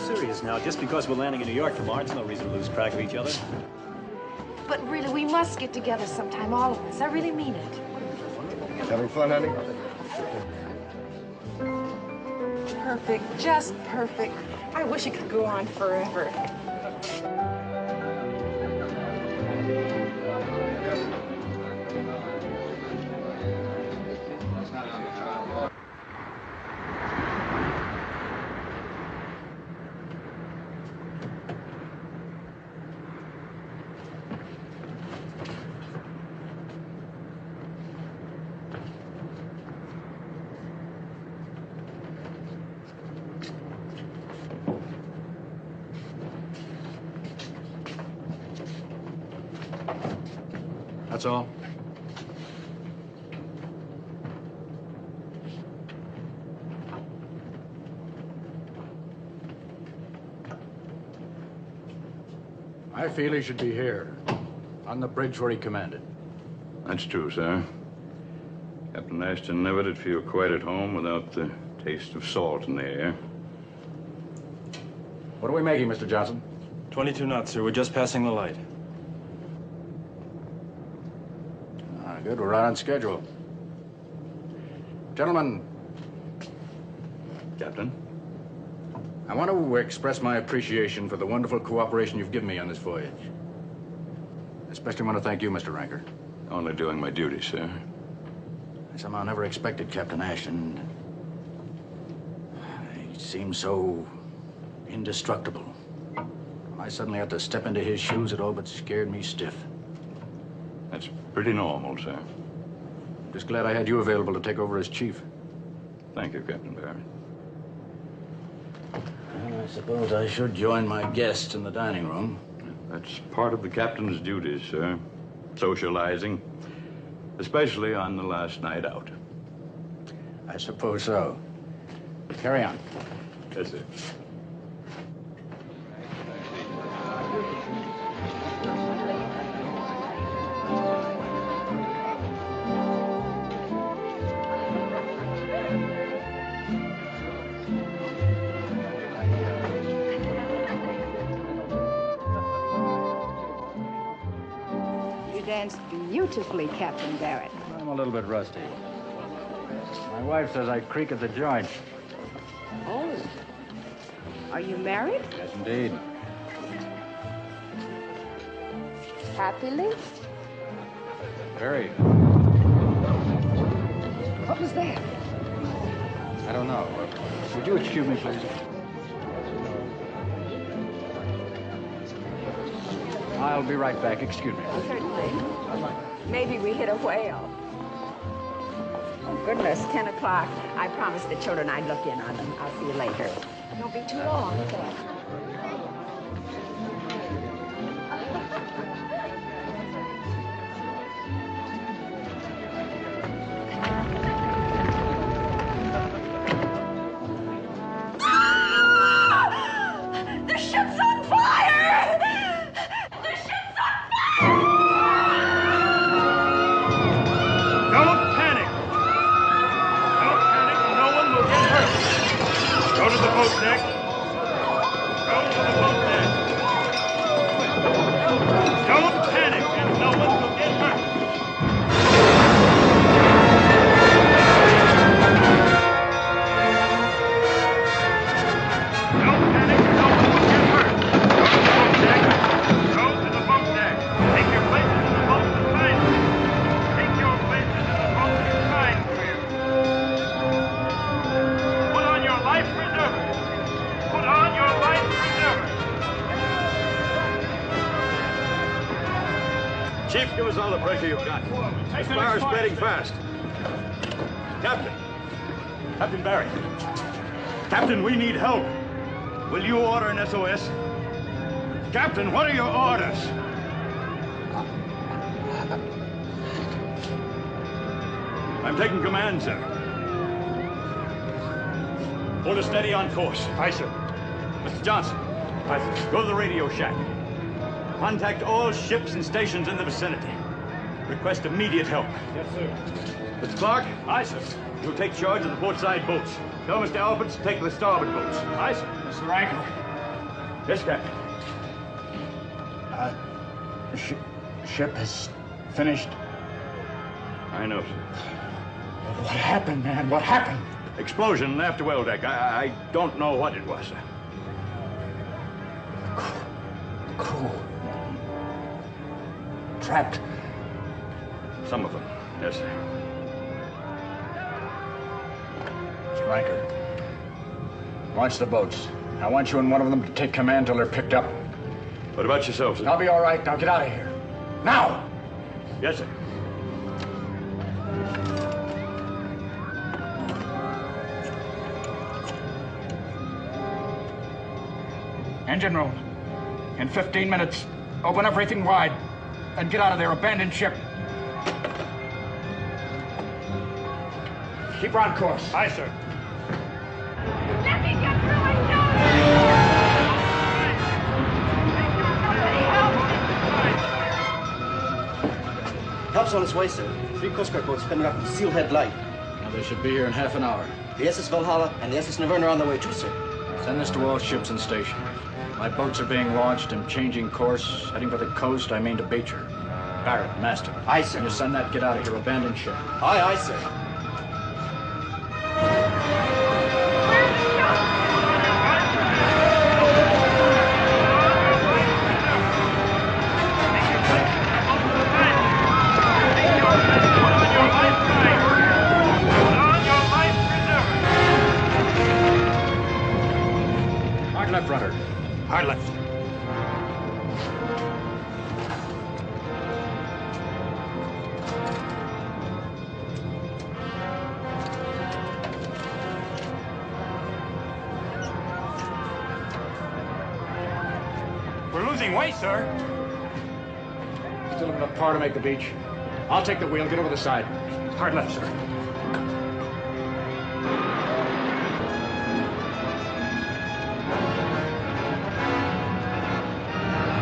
serious now. Just because we're landing in New York tomorrow, it's no reason to lose track of each other. But really, we must get together sometime, all of us. I really mean it. Having fun, honey? Perfect, just perfect. I wish it could go on forever. That's all. I feel he should be here, on the bridge where he commanded. That's true, sir. Captain Ashton never did feel quite at home without the taste of salt in the air. What are we making, Mr. Johnson? 22 knots, sir. We're just passing the light. Good, we're right on schedule. Gentlemen. Captain? I want to express my appreciation for the wonderful cooperation you've given me on this voyage. Especially want to thank you, Mr. Ranker. Only doing my duty, sir. I somehow never expected Captain Ashton. He seemed so indestructible. When I suddenly had to step into his shoes, it all but scared me stiff. That's pretty normal, sir. I'm just glad I had you available to take over as chief. Thank you, Captain Barrett. Well, I suppose I should join my guests in the dining room. That's part of the captain's duties, sir. Socializing, especially on the last night out. I suppose so. Carry on. Yes, sir. Danced beautifully, Captain Barrett. I'm a little bit rusty. My wife says I creak at the joint. Oh. Are you married? Yes, indeed. Happily? Very. What was that? I don't know. Would you excuse me, please? I'll be right back. Excuse me. Certainly. Maybe we hit a whale. Oh, goodness, 10 o'clock. I promised the children I'd look in on them. I'll see you later. Don't be too long. The ship's on fire! The ship's on fire! Don't panic! Don't panic, no one will get hurt. Go to the boat deck. Go to the boat deck. Don't panic, and no one will get hurt. Don't panic, no one will get hurt. Go to the boat deck. Take your places in the boat behind you. Take your places in the boat behind you. Put on your life preserver. Put on your life preserver. Chief, give us all the pressure you've got. The fire's spreading fast. Captain. Captain Barrett. Captain, we need help. Will you order an SOS? Captain, what are your orders? I'm taking command, sir. Hold us steady on course. Aye, sir. Mr. Johnson. Aye, sir. Go to the radio shack. Contact all ships and stations in the vicinity. Request immediate help. Yes, sir. Mr. Clark? Aye, sir. You'll take charge of the port side boats. Tell Mr. Alberts to take the starboard boats. Aye, sir. Mr. Rankin, Yes, Captain. Ship is finished. I know, sir. What happened, man? What happened? Explosion after well deck. I don't know what it was, sir. Crew. Trapped. Some of them, yes, sir. Stryker. Launch the boats. I want you and one of them to take command till they're picked up. What about yourself, sir? I'll be all right. Now get out of here. Now! Yes, sir. Engine room. In 15 minutes, open everything wide. Then get out of there. Abandon ship. Keep her on course. Aye, sir. Let me get through it, Help's on its way, sir. 3 Coast Guard boats coming up with Steelhead Light. Now, they should be here in half an hour. The SS Valhalla and the SS Navarne are on their way too, sir. Send this to all ships and stations. My boats are being launched and changing course. Heading for the coast, I mean to Beecher. Barrett, master. Aye, sir. When you send that, get out of here. Abandon ship. Aye, aye, sir. Hard left, rudder. Hard left. We're losing way, sir. Still have enough power to make the beach. I'll take the wheel. Get over the side. Hard left, sir.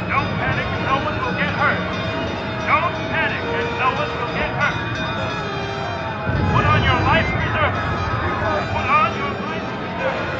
Don't panic, no one will get hurt. Don't panic, and no one will get hurt. Put on your life preserver. Put on your life preserver.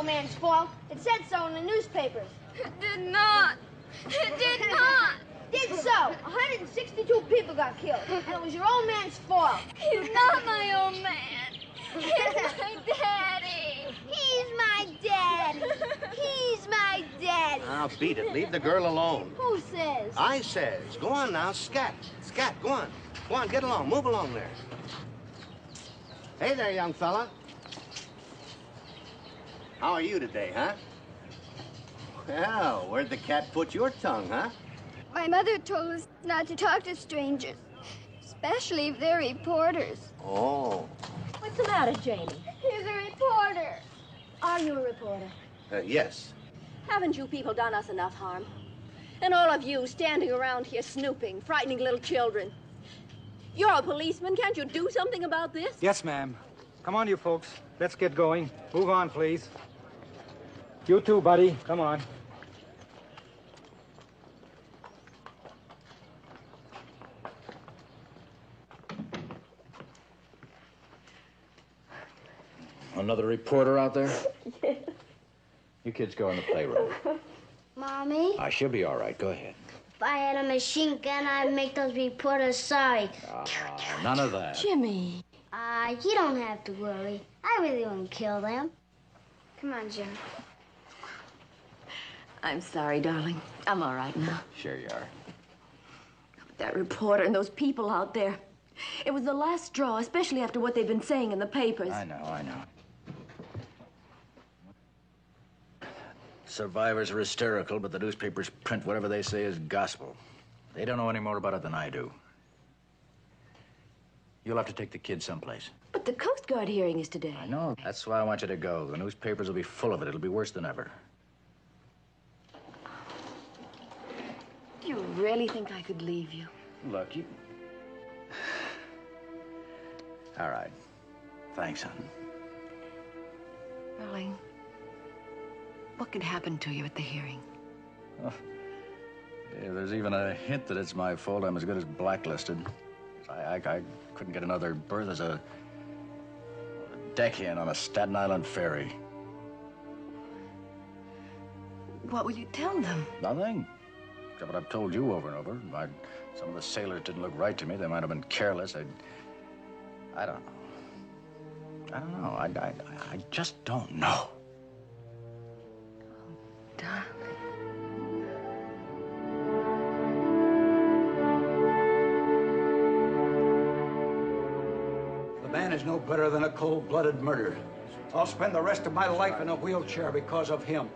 man's fault. It said so in the newspapers. It did not. It did not. Did No, 162 people got killed, and it was your old man's fault. He's not my old man. He's my daddy. He's my daddy. He's my daddy. Now, beat it. Leave the girl alone. Who says? I says. Go on now, scat. Scat, go on. Go on, get along. Move along there. Hey there, young fella. How are you today, huh? Well, where'd the cat put your tongue, huh? My mother told us not to talk to strangers, especially if they're reporters. Oh. What's the matter, Janie? He's a reporter. Are you a reporter? Yes. Haven't you people done us enough harm? And all of you standing around here snooping, frightening little children. You're a policeman. Can't you do something about this? Yes, ma'am. Come on, you folks. Let's get going. Move on, please. You too, buddy. Come on. Another reporter out there? Yes. You kids go in the playroom. Mommy, She'll be all right. Go ahead. if I had a machine gun, I'd make those reporters sorry. None of that. Jimmy. You don't have to worry. I really wouldn't kill them. Come on, Jim. I'm sorry, darling. I'm all right now. Sure you are. That reporter and those people out there. It was the last straw, especially after what they've been saying in the papers. I know. Survivors are hysterical, but the newspapers print whatever they say is gospel. They don't know any more about it than I do. You'll have to take the kids someplace. But the Coast Guard hearing is today. I know. That's why I want you to go. The newspapers will be full of it. It'll be worse than ever. Do you really think I could leave you? Look, you... All right. Thanks, hon. Darling, what could happen to you at the hearing? Oh, if there's even a hint that it's my fault, I'm as good as blacklisted. I couldn't get another berth as a deckhand on a Staten Island ferry. What will you tell them? Nothing. Except what I've told you over and over. Some of the sailors didn't look right to me. They might have been careless. I don't know. I just don't know. Darling. The man is no better than a cold-blooded murderer. I'll spend the rest of my life in a wheelchair because of him.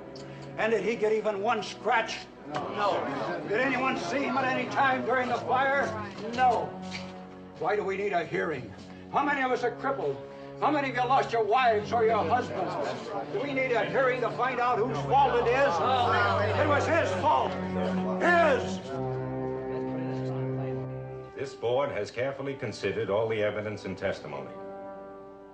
And did he get even one scratch? No. Did anyone see him at any time during the fire? No. Why do we need a hearing? How many of us are crippled? How many of you lost your wives or your husbands? Do we need a hearing to find out whose fault it is? It was his fault. His! This board has carefully considered all the evidence and testimony.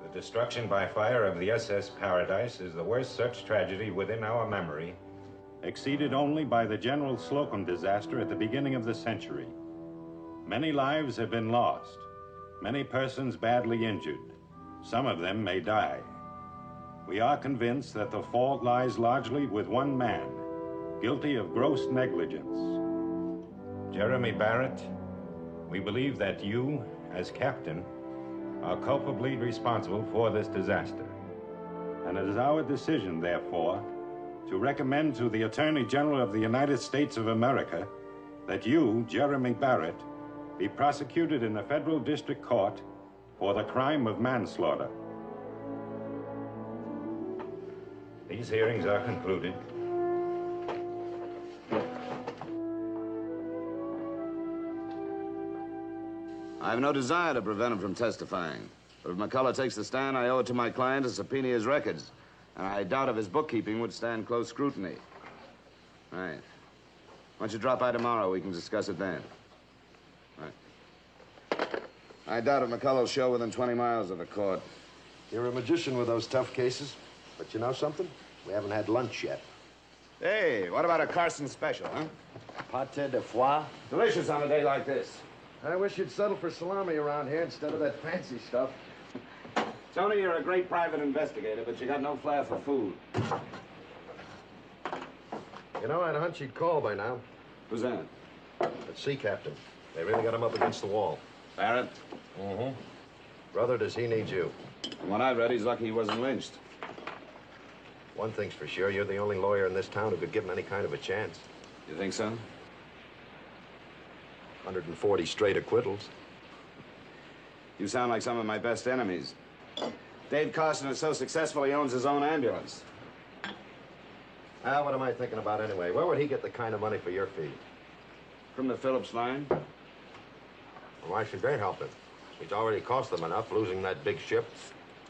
The destruction by fire of the SS Paradise is the worst such tragedy within our memory, exceeded only by the General Slocum disaster at the beginning of the century. Many lives have been lost, many persons badly injured. Some of them may die. We are convinced that the fault lies largely with one man, guilty of gross negligence. Jeremy Barrett, we believe that you, as captain, are culpably responsible for this disaster. And it is our decision, therefore, to recommend to the Attorney General of the United States of America that you, Jeremy Barrett, be prosecuted in the Federal District Court for the crime of manslaughter. These hearings are concluded. I have no desire to prevent him from testifying. But if McCullough takes the stand, I owe it to my client to subpoena his records. And I doubt if his bookkeeping would stand close scrutiny. Right. Why don't you drop by tomorrow? We can discuss it then. Right. I doubt if McCullough'll show within 20 miles of the court. You're a magician with those tough cases. But you know something? We haven't had lunch yet. Hey, what about a Carson special, huh? Pâté de foie? Delicious on a day like this. I wish you'd settle for salami around here instead of that fancy stuff. Tony, you're a great private investigator, but you got no flair for food. You know, I had a hunch you'd call by now. Who's that? Let's see, Captain. They really got him up against the wall. Barrett? Mm-hmm. Brother, does he need you? From what I've read, he's lucky he wasn't lynched. One thing's for sure, you're the only lawyer in this town who could give him any kind of a chance. You think so? 140 straight acquittals. You sound like some of my best enemies. Dave Carson is so successful, he owns his own ambulance. Ah, what am I thinking about anyway? Where would he get the kind of money for your fee? From the Phillips line. Well, why should they help him? He's already cost them enough losing that big ship.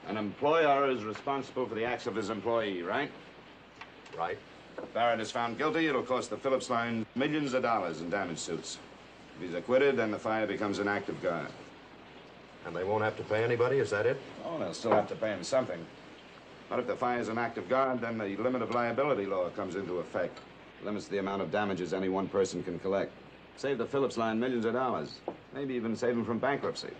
An employer is responsible for the acts of his employee, right? Right. If Barrett is found guilty, it'll cost the Phillips line millions of dollars in damage suits. If he's acquitted, then the fire becomes an act of God. And they won't have to pay anybody, is that it? Oh, they'll still have to pay him something. But if the fire is an act of God, then the limit of liability law comes into effect. Limits the amount of damages any one person can collect. Save the Phillips line millions of dollars. Maybe even save him from bankruptcy.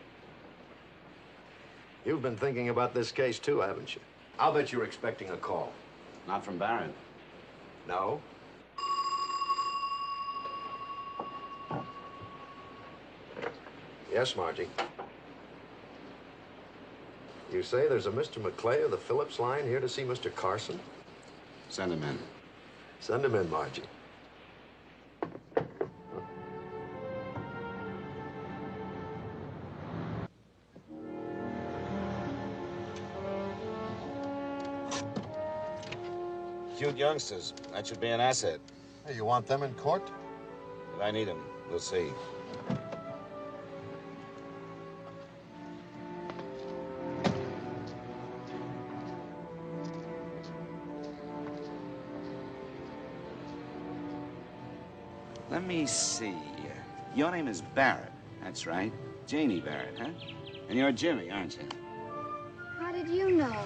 You've been thinking about this case too, haven't you? I'll bet you're expecting a call. Not from Barrett. No? Yes, Margie. You say there's a Mr. McClay of the Phillips line here to see Mr. Carson? Send him in. Send him in, Margie. Cute youngsters. That should be an asset. Hey, you want them in court? If I need them, we'll see. Let me see. Your name is Barrett. That's right. Janie Barrett, huh? And you're Jimmy, aren't you? How did you know?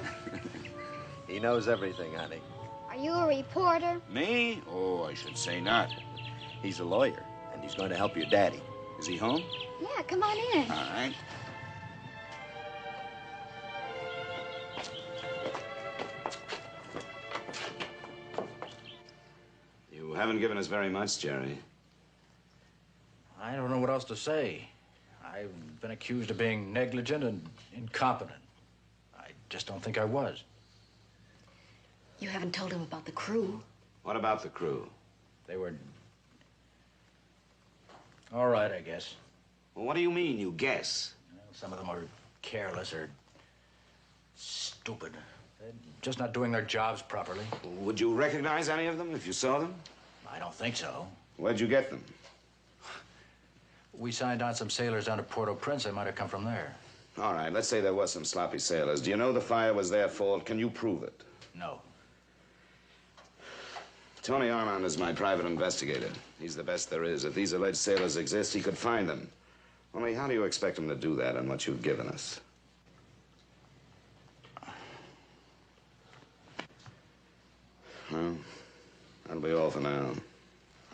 He knows everything, honey. Are you a reporter? Me? Oh, I should say not. He's a lawyer, and he's going to help your daddy. Is he home? Yeah, come on in. All right. You haven't given us very much, Jerry. I don't know what else to say. I've been accused of being negligent and incompetent. I just don't think I was. You haven't told him about the crew. What about the crew? They were all right, I guess. Well, what do you mean, you guess? Well, some of them are careless or stupid. They're just not doing their jobs properly. Would you recognize any of them if you saw them? I don't think so. Where'd you get them? We signed on some sailors down at Port-au-Prince. They might have come from there. All right, let's say there was some sloppy sailors. Do you know the fire was their fault? Can you prove it? No. Tony Armand is my private investigator. He's the best there is. If these alleged sailors exist, he could find them. Only how do you expect him to do that on what you've given us? Well, that'll be all for now.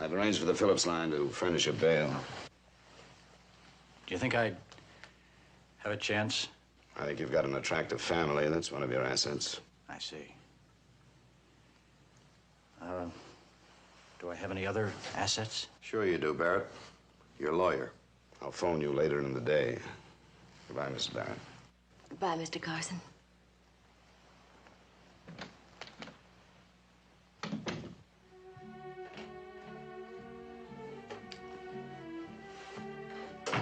I've arranged for the Phillips line to furnish a bail. Do you think I'd have a chance? I think you've got an attractive family. That's one of your assets. I see. Do I have any other assets? Sure you do, Barrett. You're a lawyer. I'll phone you later in the day. Goodbye, Mrs. Barrett. Goodbye, Mr. Carson. Are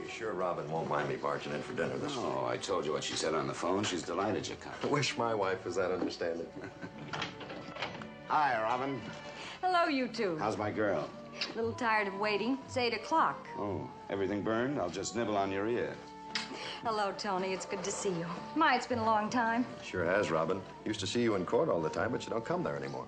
you sure Robin won't mind me barging in for dinner this week? Oh, I told you what she said on the phone. She's delighted you come. I wish my wife was that understanding. Hi, Robin. Hello, you two. How's my girl? A little tired of waiting. It's 8 o'clock. Oh, everything burned? I'll just nibble on your ear. Hello, Tony. It's good to see you. My, it's been a long time. Sure has, Robin. Used to see you in court all the time, but you don't come there anymore.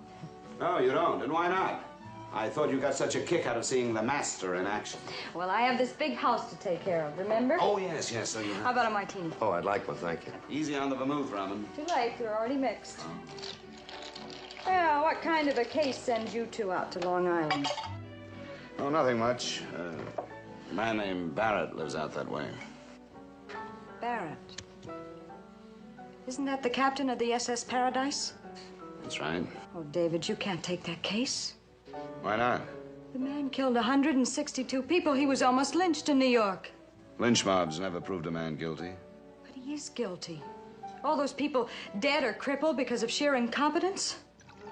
No, you don't. And why not? I thought you got such a kick out of seeing the master in action. Well, I have this big house to take care of, remember? Oh, yes, yes. So you have... How about a martini? Oh, I'd like one, thank you. Easy on the vermouth, Robin. Too late. They're already mixed. Well, what kind of a case sends you two out to Long Island? Oh, nothing much. A man named Barrett lives out that way. Barrett. Isn't that the captain of the SS Paradise? That's right. Oh, David, you can't take that case. Why not? The man killed 162 people. He was almost lynched in New York. Lynch mobs never proved a man guilty. But he is guilty. All those people dead or crippled because of sheer incompetence?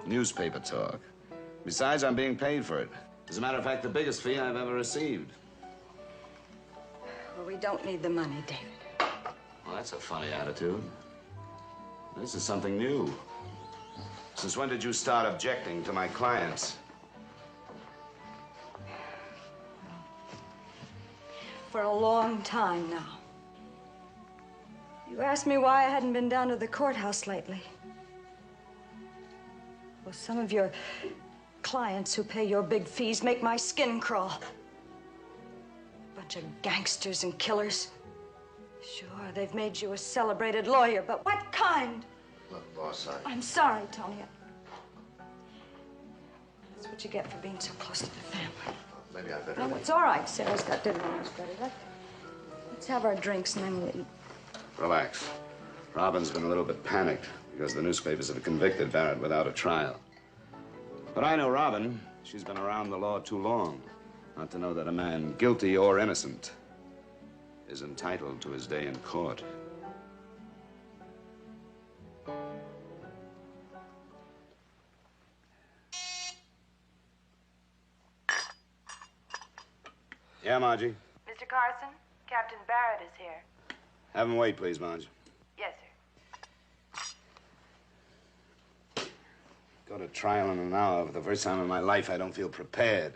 Newspaper talk. Besides, I'm being paid for it. As a matter of fact, the biggest fee I've ever received. Well, we don't need the money, David. Well, that's a funny attitude. This is something new. Since when did you start objecting to my clients? For a long time now. You asked me why I hadn't been down to the courthouse lately. Well, some of your clients who pay your big fees make my skin crawl. Bunch of gangsters and killers. Sure, they've made you a celebrated lawyer, but what kind? Look, boss, I'm sorry, Tony. That's what you get for being so close to the family. Maybe I better. No, it's all right. Sarah's got dinner on us, buddy. Let's have our drinks and then we'll eat. Relax. Robin's been a little bit panicked because the newspapers have convicted Barrett without a trial. But I know Robin. She's been around the law too long not to know that a man, guilty or innocent, is entitled to his day in court. Yeah, Margie? Mr. Carson, Captain Barrett is here. Have him wait, please, Margie. Yes, sir. Go to trial in an hour. For the first time in my life, I don't feel prepared.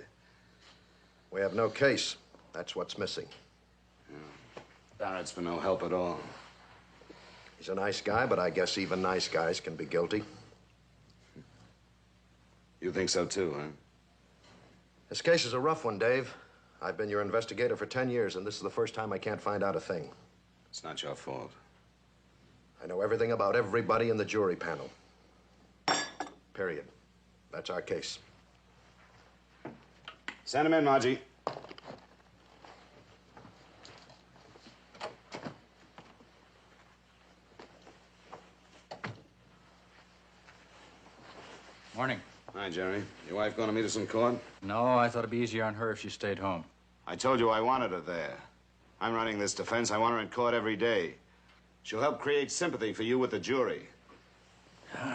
We have no case. That's what's missing. Yeah. Barrett's been no help at all. He's a nice guy, but I guess even nice guys can be guilty. You think so, too, huh? This case is a rough one, Dave. I've been your investigator for 10 years, and this is the first time I can't find out a thing. It's not your fault. I know everything about everybody in the jury panel. Period. That's our case. Send him in, Margie. Morning. Hi, Jerry. Your wife going to meet us in court? No, I thought it'd be easier on her if she stayed home. I told you I wanted her there. I'm running this defense. I want her in court every day. She'll help create sympathy for you with the jury. All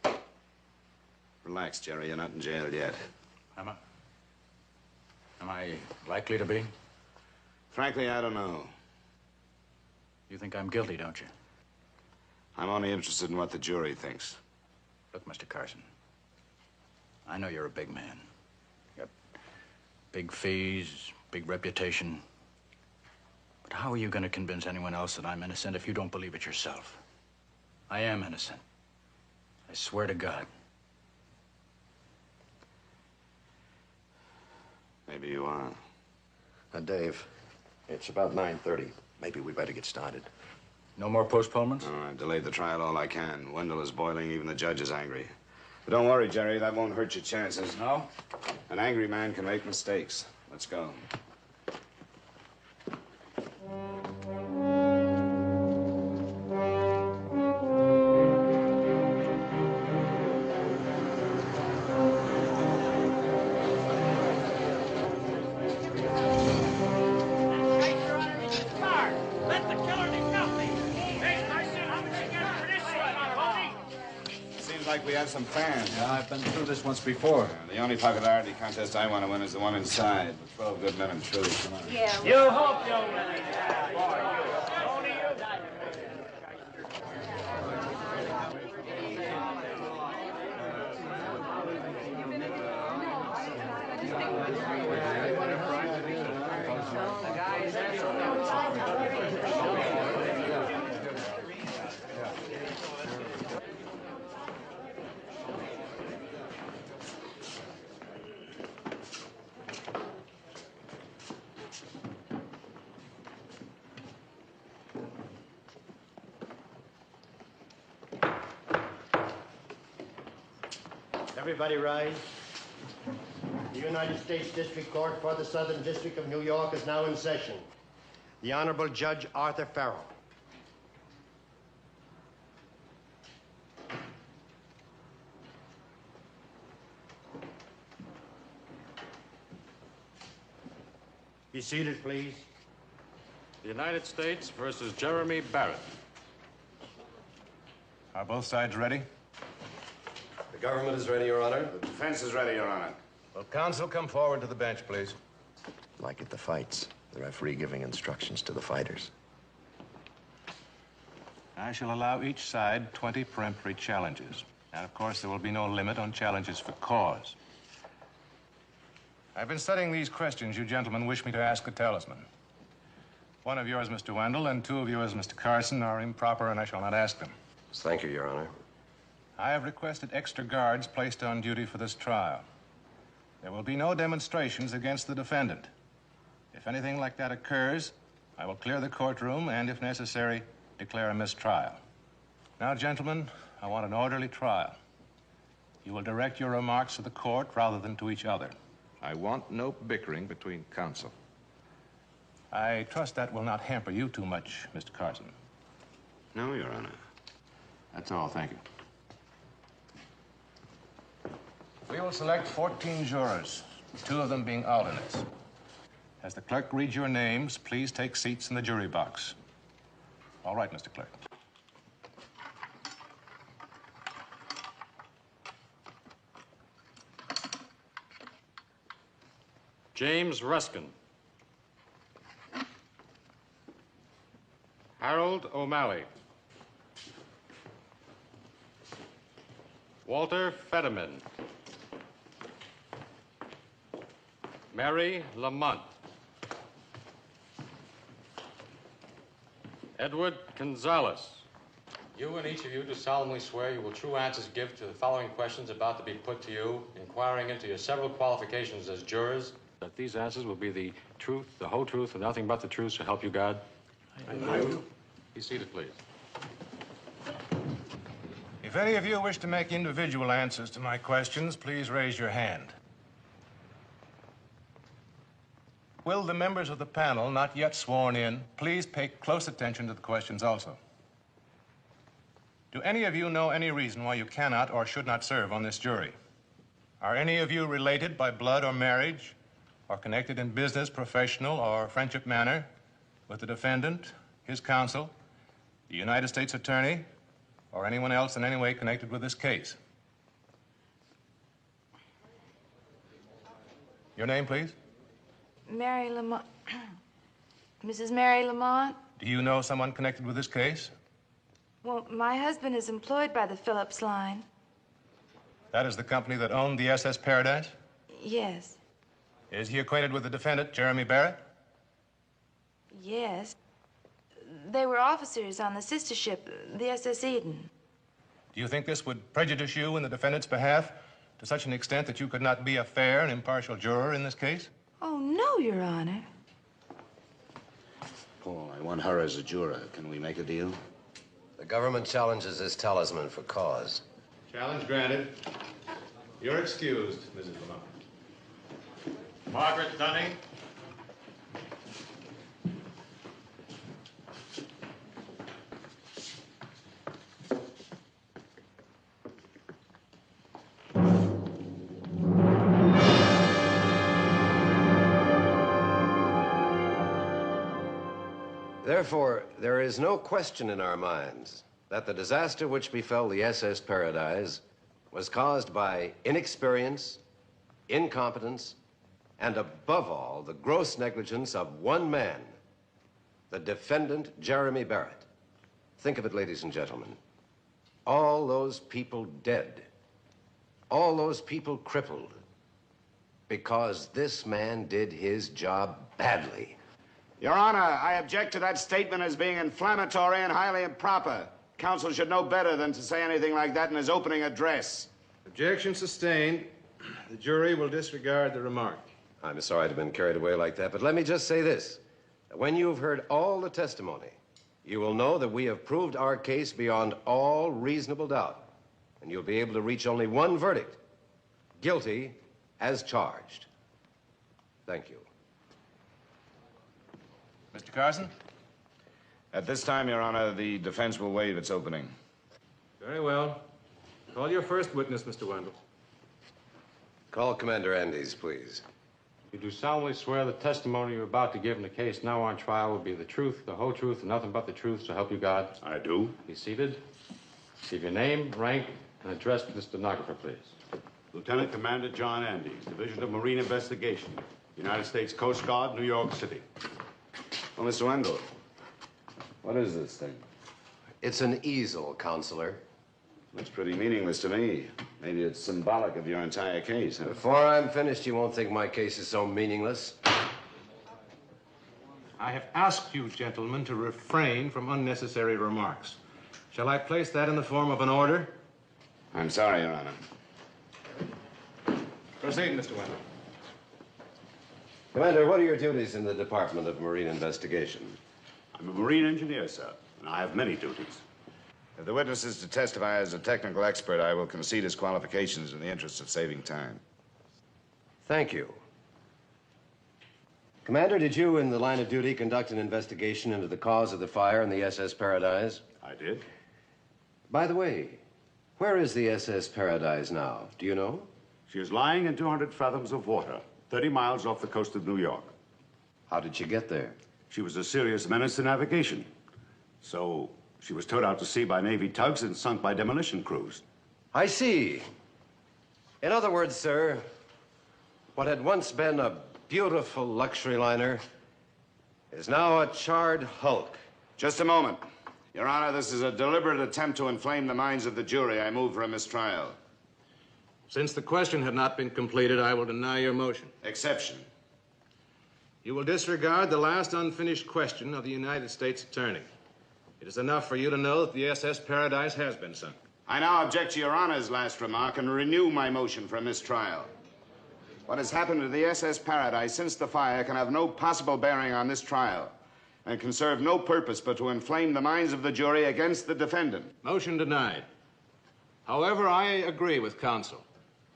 right. Relax, Jerry. You're not in jail yet. Am I likely to be? Frankly, I don't know. You think I'm guilty, don't you? I'm only interested in what the jury thinks. Look, Mr. Carson, I know you're a big man. You got big fees, big reputation. But how are you going to convince anyone else that I'm innocent if you don't believe it yourself? I am innocent. I swear to God. Maybe you are. Dave, it's about 9:30. Maybe we better get started. No more postponements? No, I've delayed the trial all I can. Wendell is boiling. Even the judge is angry. But don't worry, Jerry. That won't hurt your chances. No? An angry man can make mistakes. Let's go. We have some fans. Yeah, I've been through this once before. The only popularity contest I want to win is the one inside. With 12 good men and true. Come on. Yeah. You hope you'll win it. Everybody rise. The United States District Court for the Southern District of New York is now in session. The Honorable Judge Arthur Farrell. Be seated, please. The United States versus Jeremy Barrett. Are both sides ready? The government is ready, Your Honor. The defense is ready, Your Honor. Will counsel come forward to the bench, please? Like at the fights, the referee giving instructions to the fighters. I shall allow each side 20 peremptory challenges. And of course, there will be no limit on challenges for cause. I've been studying these questions you gentlemen wish me to ask the talisman. One of yours, Mr. Wendell, and two of yours, Mr. Carson, are improper, and I shall not ask them. Thank you, Your Honor. I have requested extra guards placed on duty for this trial. There will be no demonstrations against the defendant. If anything like that occurs, I will clear the courtroom and, if necessary, declare a mistrial. Now, gentlemen, I want an orderly trial. You will direct your remarks to the court rather than to each other. I want no bickering between counsel. I trust that will not hamper you too much, Mr. Carson. No, Your Honor. That's all, thank you. We will select 14 jurors, 2 of them being alternates. As the clerk reads your names, please take seats in the jury box. All right, Mr. Clerk. James Ruskin. Harold O'Malley. Walter Fetterman. Mary Lamont. Edward Gonzalez. You and each of you do solemnly swear you will true answers give to the following questions about to be put to you, inquiring into your several qualifications as jurors. That these answers will be the truth, the whole truth, and nothing but the truth, so help you God. I do. Be seated, please. If any of you wish to make individual answers to my questions, please raise your hand. Will the members of the panel not yet sworn in please pay close attention to the questions also? Do any of you know any reason why you cannot or should not serve on this jury? Are any of you related by blood or marriage, or connected in business, professional, or friendship manner with the defendant, his counsel, the United States Attorney, or anyone else in any way connected with this case? Your name, please? Mary Lamont. Mrs. Mary Lamont? Do you know someone connected with this case? Well, my husband is employed by the Phillips line. That is the company that owned the SS Paradise? Yes. Is he acquainted with the defendant, Jeremy Barrett? Yes. They were officers on the sister ship, the SS Eden. Do you think this would prejudice you in the defendant's behalf to such an extent that you could not be a fair and impartial juror in this case? Oh, no, Your Honor. Paul, I want her as a juror. Can we make a deal? The government challenges this talisman for cause. Challenge granted. You're excused, Mrs. Lamont. Margaret Dunning. Therefore, there is no question in our minds that the disaster which befell the SS Paradise was caused by inexperience, incompetence, and above all, the gross negligence of one man, the defendant, Jeremy Barrett. Think of it, ladies and gentlemen. All those people dead, all those people crippled, because this man did his job badly. Your Honor, I object to that statement as being inflammatory and highly improper. Counsel should know better than to say anything like that in his opening address. Objection sustained. The jury will disregard the remark. I'm sorry to have been carried away like that, but let me just say this. When you've heard all the testimony, you will know that we have proved our case beyond all reasonable doubt, and you'll be able to reach only one verdict: guilty as charged. Thank you. Mr. Carson? At this time, Your Honor, the defense will waive its opening. Very well. Call your first witness, Mr. Wendell. Call Commander Andes, please. You do solemnly swear the testimony you're about to give in the case now on trial will be the truth, the whole truth, and nothing but the truth, so help you God? I do. Be seated. Give your name, rank, and address to the stenographer, please. Lieutenant Commander John Andes, Division of Marine Investigation, United States Coast Guard, New York City. Well, Mr. Wendell, what is this thing? It's an easel, Counselor. Looks pretty meaningless to me. Maybe it's symbolic of your entire case, huh? Before I'm finished, you won't think my case is so meaningless. I have asked you, gentlemen, to refrain from unnecessary remarks. Shall I place that in the form of an order? I'm sorry, Your Honor. Proceed, Mr. Wendell. Commander, what are your duties in the Department of Marine Investigation? I'm a marine engineer, sir, and I have many duties. If the witness is to testify as a technical expert, I will concede his qualifications in the interest of saving time. Thank you. Commander, did you, in the line of duty, conduct an investigation into the cause of the fire in the SS Paradise? I did. By the way, where is the SS Paradise now? Do you know? She is lying in 200 fathoms of water, 30 miles off the coast of New York. How did she get there? She was a serious menace to navigation. So she was towed out to sea by Navy tugs and sunk by demolition crews. I see. In other words, sir, what had once been a beautiful luxury liner is now a charred hulk. Just a moment. Your Honor, this is a deliberate attempt to inflame the minds of the jury. I move for a mistrial. Since the question had not been completed, I will deny your motion. Exception. You will disregard the last unfinished question of the United States Attorney. It is enough for you to know that the SS Paradise has been sunk. I now object to Your Honor's last remark and renew my motion for a mistrial. What has happened to the SS Paradise since the fire can have no possible bearing on this trial and can serve no purpose but to inflame the minds of the jury against the defendant. Motion denied. However, I agree with counsel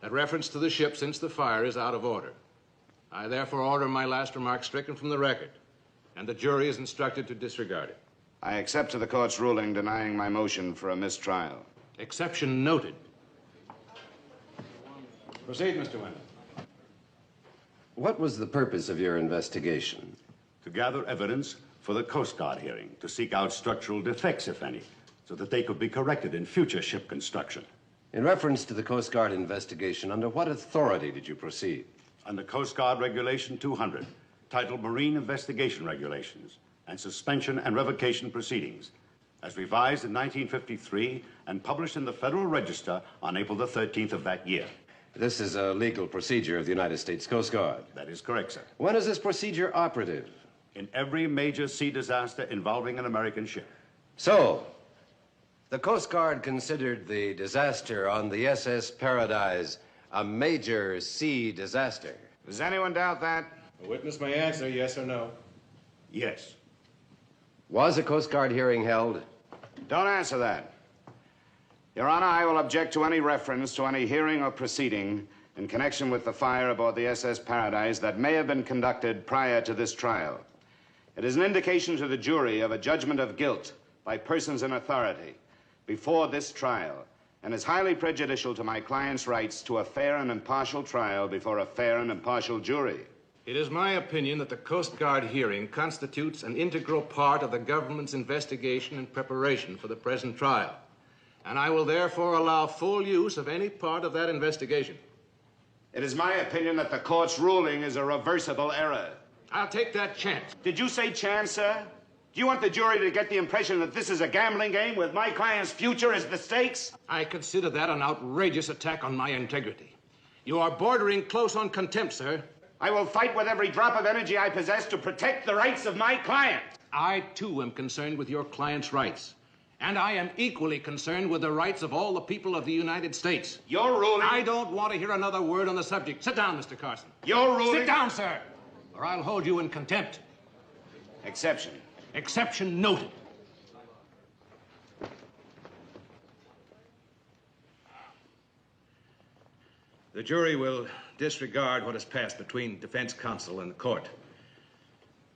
that reference to the ship since the fire is out of order. I therefore order my last remark stricken from the record, and the jury is instructed to disregard it. I accept to the court's ruling denying my motion for a mistrial. Exception noted. Proceed, Mr. Wendell. What was the purpose of your investigation? To gather evidence for the Coast Guard hearing, to seek out structural defects, if any, so that they could be corrected in future ship construction. In reference to the Coast Guard investigation, under what authority did you proceed? Under Coast Guard Regulation 200, titled Marine Investigation Regulations and Suspension and Revocation Proceedings, as revised in 1953 and published in the Federal Register on April the 13th of that year. This is a legal procedure of the United States Coast Guard. That is correct, sir. When is this procedure operative? In every major sea disaster involving an American ship. So, the Coast Guard considered the disaster on the SS Paradise a major sea disaster. Does anyone doubt that? The witness may answer yes or no. Yes. Was a Coast Guard hearing held? Don't answer that. Your Honor, I will object to any reference to any hearing or proceeding in connection with the fire aboard the SS Paradise that may have been conducted prior to this trial. It is an indication to the jury of a judgment of guilt by persons in authority before this trial, and is highly prejudicial to my client's rights to a fair and impartial trial before a fair and impartial jury. It is my opinion that the Coast Guard hearing constitutes an integral part of the government's investigation and preparation for the present trial, and I will therefore allow full use of any part of that investigation. It is my opinion that the court's ruling is a reversible error. I'll take that chance. Did you say chance, sir? Do you want the jury to get the impression that this is a gambling game with my client's future as the stakes? I consider that an outrageous attack on my integrity. You are bordering close on contempt, sir. I will fight with every drop of energy I possess to protect the rights of my client. I, too, am concerned with your client's rights. And I am equally concerned with the rights of all the people of the United States. Your ruling... I don't want to hear another word on the subject. Sit down, Mr. Carson. Your ruling... Sit down, sir, or I'll hold you in contempt. Exception. Exception noted. The jury will disregard what has passed between defense counsel and the court.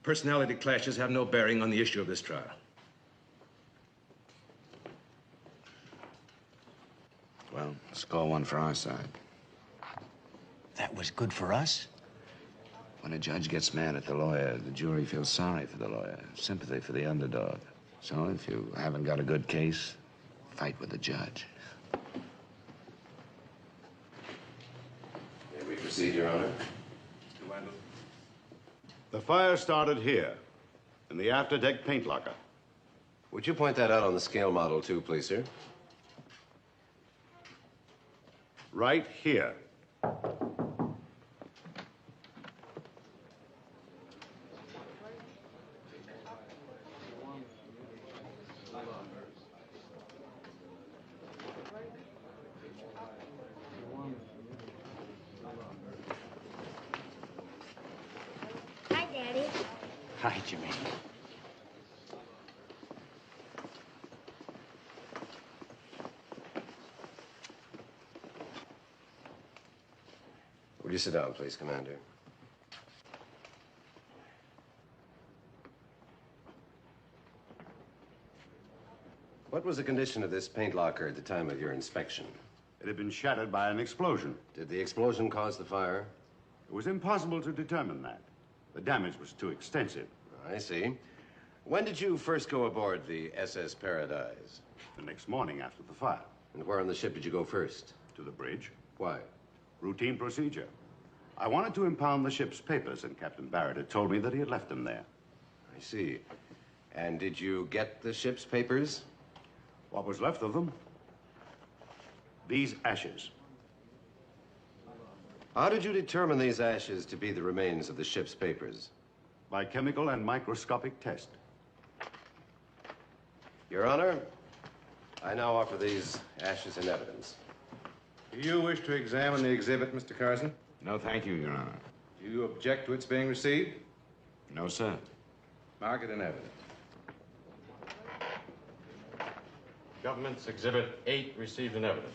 Personality clashes have no bearing on the issue of this trial. Well, score one for our side. That was good for us? When a judge gets mad at the lawyer, the jury feels sorry for the lawyer, sympathy for the underdog. So if you haven't got a good case, fight with the judge. May we proceed, Your Honor? The fire started here, in the after-deck paint locker. Would you point that out on the scale model, too, please, sir? Right here. Hi, Daddy. Hi, Jimmy. Would you sit down, please, Commander? What was the condition of this paint locker at the time of your inspection? It had been shattered by an explosion. Did the explosion cause the fire? It was impossible to determine that. The damage was too extensive. I see. When did you first go aboard the SS Paradise? The next morning after the fire. And where on the ship did you go first? To the bridge. Why? Routine procedure. I wanted to impound the ship's papers, and Captain Barrett had told me that he had left them there. I see. And did you get the ship's papers? What was left of them? These ashes. How did you determine these ashes to be the remains of the ship's papers? By chemical and microscopic test. Your Honor, I now offer these ashes in evidence. Do you wish to examine the exhibit, Mr. Carson? No, thank you, Your Honor. Do you object to its being received? No, sir. Mark it in evidence. Government's Exhibit 8 received in evidence.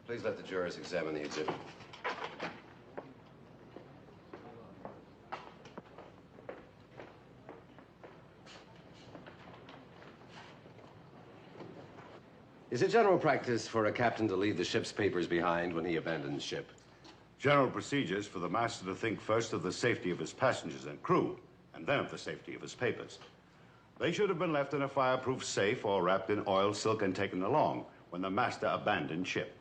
Please let the jurors examine the exhibit. Is it general practice for a captain to leave the ship's papers behind when he abandons ship? General procedures for the master to think first of the safety of his passengers and crew, and then of the safety of his papers. They should have been left in a fireproof safe or wrapped in oil silk and taken along when the master abandoned ship.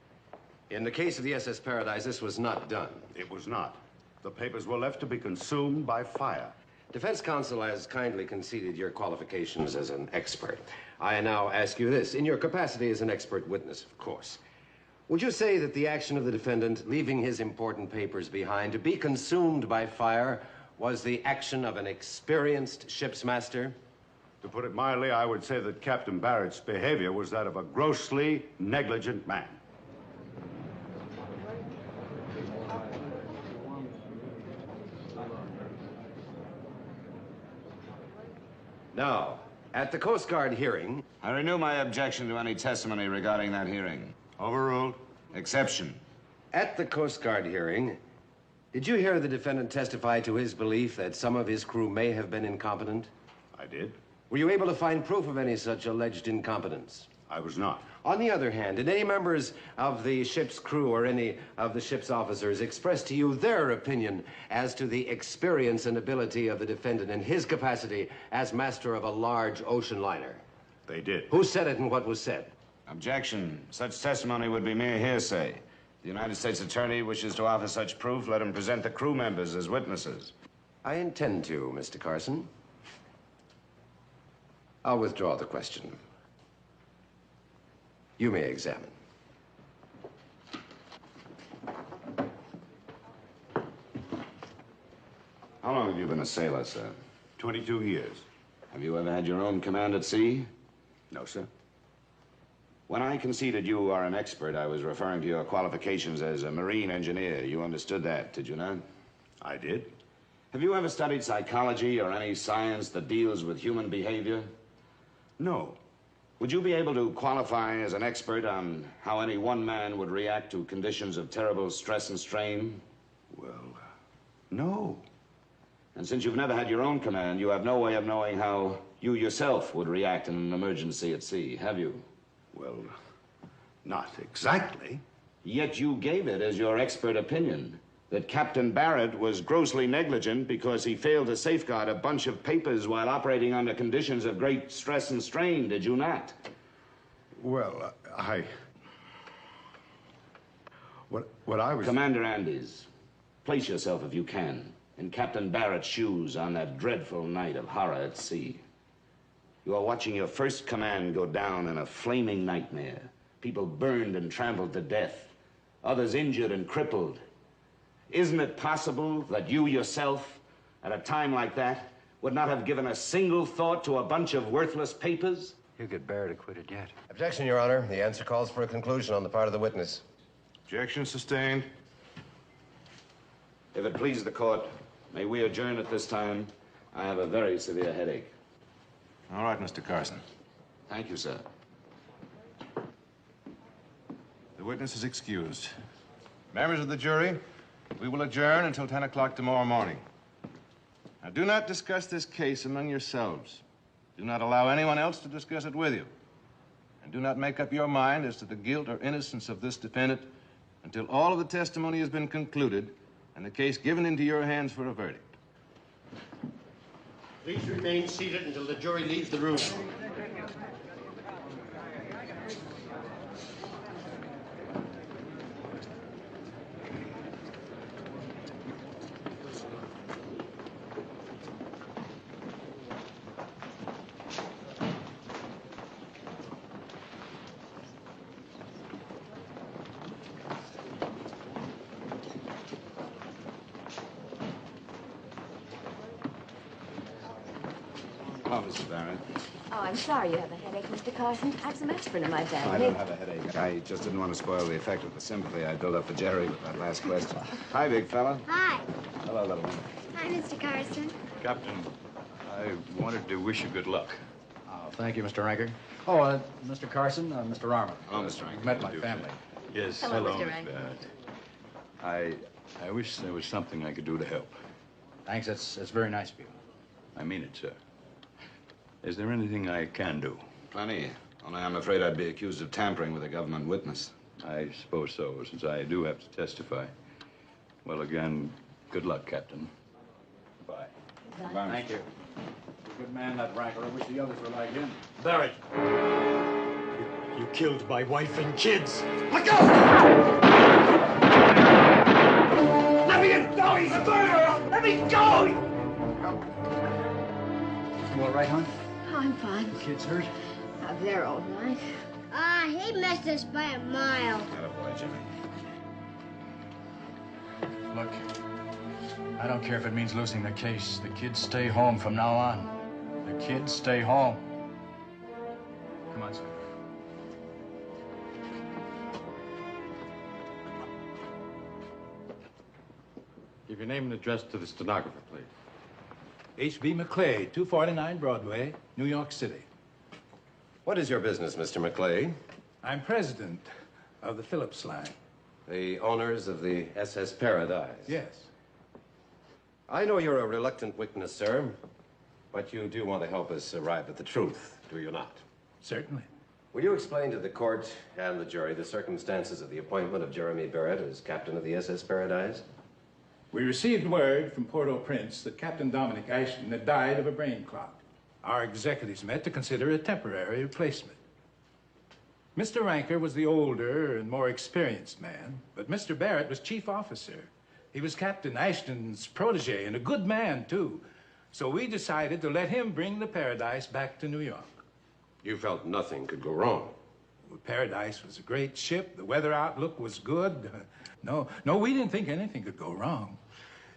In the case of the SS Paradise, this was not done. It was not. The papers were left to be consumed by fire. Defense counsel has kindly conceded your qualifications as an expert. I now ask you this, in your capacity as an expert witness, of course. Would you say that the action of the defendant, leaving his important papers behind to be consumed by fire, was the action of an experienced ship's master? To put it mildly, I would say that Captain Barrett's behavior was that of a grossly negligent man. Now, at the Coast Guard hearing... I renew my objection to any testimony regarding that hearing. Overruled. Exception. At the Coast Guard hearing, did you hear the defendant testify to his belief that some of his crew may have been incompetent? I did. Were you able to find proof of any such alleged incompetence? I was not. On the other hand, did any members of the ship's crew or any of the ship's officers express to you their opinion as to the experience and ability of the defendant in his capacity as master of a large ocean liner? They did. Who said it and what was said? Objection. Such testimony would be mere hearsay. The United States Attorney wishes to offer such proof. Let him present the crew members as witnesses. I intend to, Mr. Carson. I'll withdraw the question. You may examine. How long have you been a sailor, sir? 22 years. Have you ever had your own command at sea? No, sir. When I conceded you are an expert, I was referring to your qualifications as a marine engineer. You understood that, did you not? I did. Have you ever studied psychology or any science that deals with human behavior? No. Would you be able to qualify as an expert on how any one man would react to conditions of terrible stress and strain? Well, no. And since you've never had your own command, you have no way of knowing how you yourself would react in an emergency at sea, have you? Well, not exactly. Yet you gave it as your expert opinion that Captain Barrett was grossly negligent because he failed to safeguard a bunch of papers while operating under conditions of great stress and strain, did you not? Well, What I was... Commander Andes, place yourself, if you can, in Captain Barrett's shoes on that dreadful night of horror at sea. You are watching your first command go down in a flaming nightmare. People burned and trampled to death. Others injured and crippled. Isn't it possible that you yourself, at a time like that, would not have given a single thought to a bunch of worthless papers? You get Barrett acquitted yet. Objection, Your Honor. The answer calls for a conclusion on the part of the witness. Objection sustained. If it pleases the court, may we adjourn at this time? I have a very severe headache. All right, Mr. Carson. Thank you, sir. The witness is excused. Members of the jury, we will adjourn until 10 o'clock tomorrow morning. Now, do not discuss this case among yourselves. Do not allow anyone else to discuss it with you. And do not make up your mind as to the guilt or innocence of this defendant until all of the testimony has been concluded and the case given into your hands for a verdict. Please remain seated until the jury leaves the room. Oh, Mrs. Barrett. Oh, I'm sorry you have a headache, Mr. Carson. I have some aspirin in my bag. I don't have a headache. I just didn't want to spoil the effect of the sympathy I built up for Jerry with that last question. Hi, big fella. Hi. Hello, little one. Hi, Mr. Carson. Captain, I wanted to wish you good luck. Thank you, Mr. Ranker. Oh, Mr. Carson, Mr. Armour. Hello, Mr. Ranker. Met my family. Yes, Hello, Mr. Miss Ranker. Barrett. I wish there was something I could do to help. Thanks, that's very nice of you. I mean it, sir. Is there anything I can do? Plenty. Only I'm afraid I'd be accused of tampering with a government witness. I suppose so, since I do have to testify. Well, again, good luck, Captain. Bye. Bye. Thank you. Good man, that Ranker. I wish the others were like him. Barrett, you killed my wife and kids. Let go! Let me go! He's a murderer! Let me go! You all right, hon? Oh, I'm fine. The kids hurt? Oh, they're all right. He missed us by a mile. Attaboy, Jimmy. Look, I don't care if it means losing the case. The kids stay home from now on. The kids stay home. Come on, son. Give your name and address to the stenographer, please. H.B. McClay, 249 Broadway, New York City. What is your business, Mr. McClay? I'm president of the Phillips line. The owners of the SS Paradise? Yes. I know you're a reluctant witness, sir, but you do want to help us arrive at the truth, do you not? Certainly. Will you explain to the court and the jury the circumstances of the appointment of Jeremy Barrett as captain of the SS Paradise? We received word from Port-au-Prince that Captain Dominic Ashton had died of a brain clot. Our executives met to consider a temporary replacement. Mr. Ranker was the older and more experienced man, but Mr. Barrett was chief officer. He was Captain Ashton's protege and a good man, too. So we decided to let him bring the Paradise back to New York. You felt nothing could go wrong. Well, Paradise was a great ship. The weather outlook was good. No, we didn't think anything could go wrong.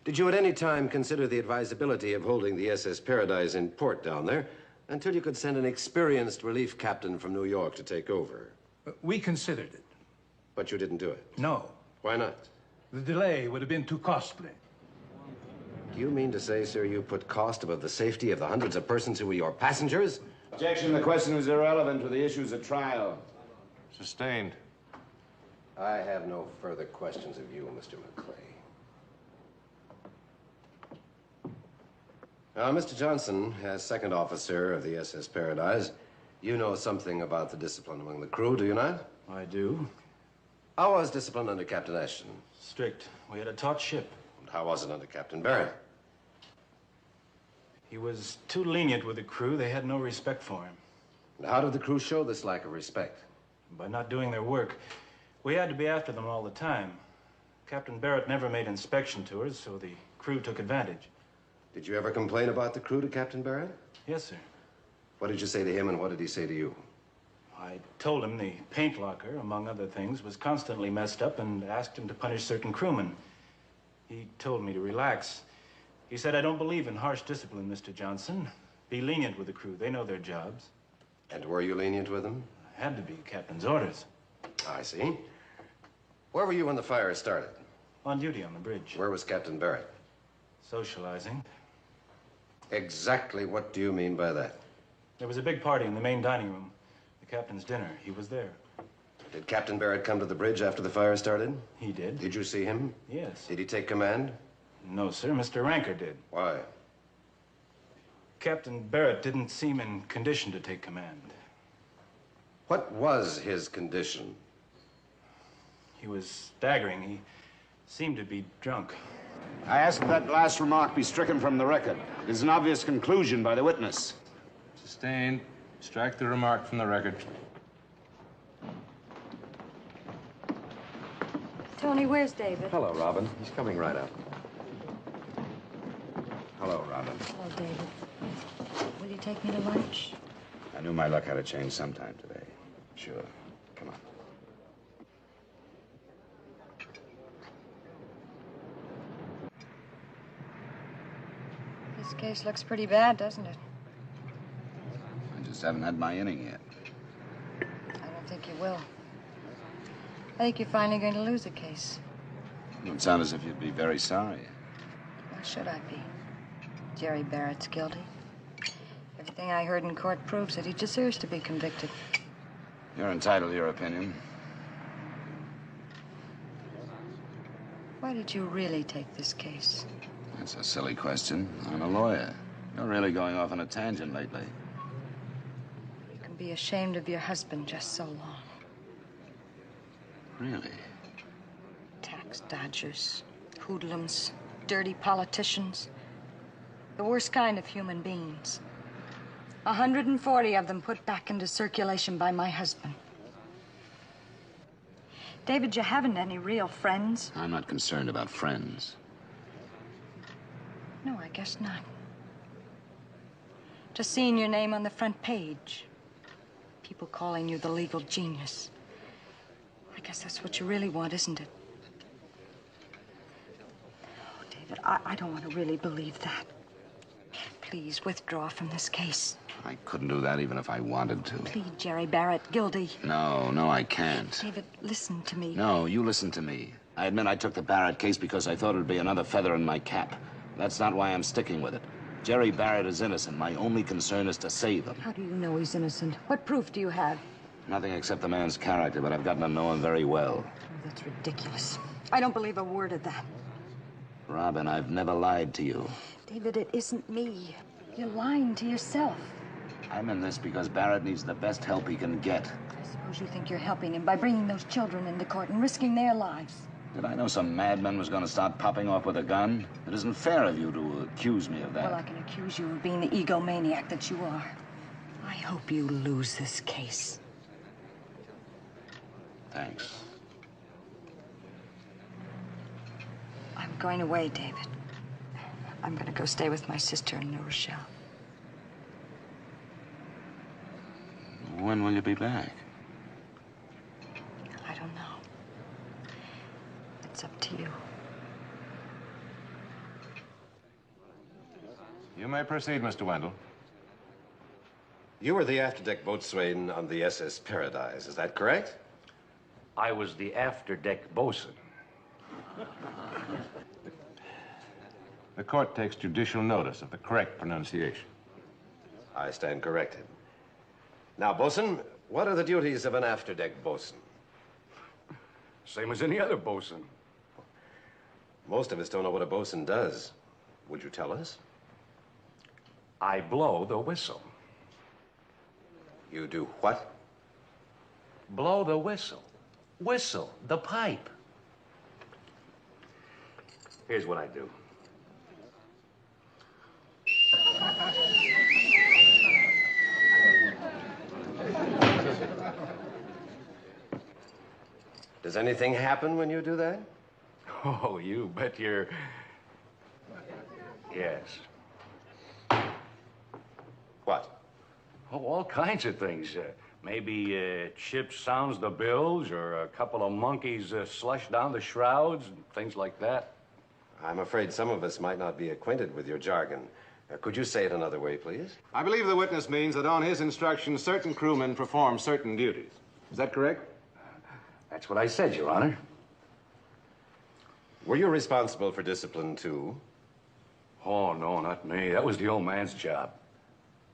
Did you at any time consider the advisability of holding the SS Paradise in port down there until you could send an experienced relief captain from New York to take over? We considered it. But you didn't do it? No. Why not? The delay would have been too costly. Do you mean to say, sir, you put cost above the safety of the hundreds of persons who were your passengers? Objection. The question was irrelevant to the issues at trial. Sustained. I have no further questions of you, Mr. McClay. Now, Mr. Johnson, as second officer of the SS Paradise, you know something about the discipline among the crew, do you not? I do. How was discipline under Captain Ashton? Strict. We had a taut ship. And how was it under Captain Barrett? He was too lenient with the crew. They had no respect for him. And how did the crew show this lack of respect? By not doing their work. We had to be after them all the time. Captain Barrett never made inspection tours, so the crew took advantage. Did you ever complain about the crew to Captain Barrett? Yes, sir. What did you say to him, and what did he say to you? I told him the paint locker, among other things, was constantly messed up and asked him to punish certain crewmen. He told me to relax. He said, I don't believe in harsh discipline, Mr. Johnson. Be lenient with the crew. They know their jobs. And were you lenient with them? I had to be. Captain's orders. I see. Where were you when the fire started? On duty on the bridge. Where was Captain Barrett? Socializing. Exactly what do you mean by that? There was a big party in the main dining room. The captain's dinner. He was there. Did Captain Barrett come to the bridge after the fire started? He did. Did you see him? Yes. Did he take command? No, sir. Mr. Ranker did. Why? Captain Barrett didn't seem in condition to take command. What was his condition? He was staggering. He seemed to be drunk. I ask that last remark be stricken from the record. It is an obvious conclusion by the witness. Sustained. Strike the remark from the record. Tony, where's David? Hello, Robin. He's coming right up. Hello, Robin. Hello, David. Will you take me to lunch? I knew my luck had to change sometime today. Sure. Come on. This case looks pretty bad, doesn't it? I just haven't had my inning yet. I don't think you will. I think you're finally going to lose a case. You don't sound as if you'd be very sorry. Why should I be? Jerry Barrett's guilty. Everything I heard in court proves that he deserves to be convicted. You're entitled to your opinion. Why did you really take this case? That's a silly question. I'm a lawyer. You're really going off on a tangent lately. You can be ashamed of your husband just so long. Really? Tax dodgers, hoodlums, dirty politicians. The worst kind of human beings. 140 of them put back into circulation by my husband. David, you haven't any real friends? I'm not concerned about friends. No, I guess not. Just seeing your name on the front page. People calling you the legal genius. I guess that's what you really want, isn't it? Oh, David, I don't want to really believe that. Please withdraw from this case. I couldn't do that even if I wanted to. Plead Jerry Barrett guilty. No, I can't. David, listen to me. No, you listen to me. I admit I took the Barrett case because I thought it would be another feather in my cap. That's not why I'm sticking with it. Jerry Barrett is innocent. My only concern is to save him. How do you know he's innocent? What proof do you have? Nothing except the man's character, but I've gotten to know him very well. Oh, that's ridiculous. I don't believe a word of that. Robin, I've never lied to you. David, it isn't me. You're lying to yourself. I'm in this because Barrett needs the best help he can get. I suppose you think you're helping him by bringing those children into court and risking their lives. Did I know some madman was going to start popping off with a gun? It isn't fair of you to accuse me of that. Well, I can accuse you of being the egomaniac that you are. I hope you lose this case. Thanks. I'm going away, David. I'm going to go stay with my sister in New Rochelle. When will you be back? I don't know. It's up to you. You may proceed, Mr. Wendell. You were the afterdeck boatswain on the SS Paradise, is that correct? I was the afterdeck bosun. The court takes judicial notice of the correct pronunciation. I stand corrected. Now, bosun, what are the duties of an afterdeck bosun? Same as any other bosun. Most of us don't know what a bosun does. Would you tell us? I blow the whistle. You do what? Blow the whistle. whistle, the pipe. Here's what I do. Does anything happen when you do that? Oh, you bet your... Yes. What? Oh, all kinds of things. Maybe Chip sounds the bilge, or a couple of monkeys slush down the shrouds, and things like that. I'm afraid some of us might not be acquainted with your jargon. Could you say it another way, please? I believe the witness means that on his instructions, certain crewmen perform certain duties. Is that correct? That's what I said, Your Honor. Were you responsible for discipline, too? Oh, no, not me. That was the old man's job.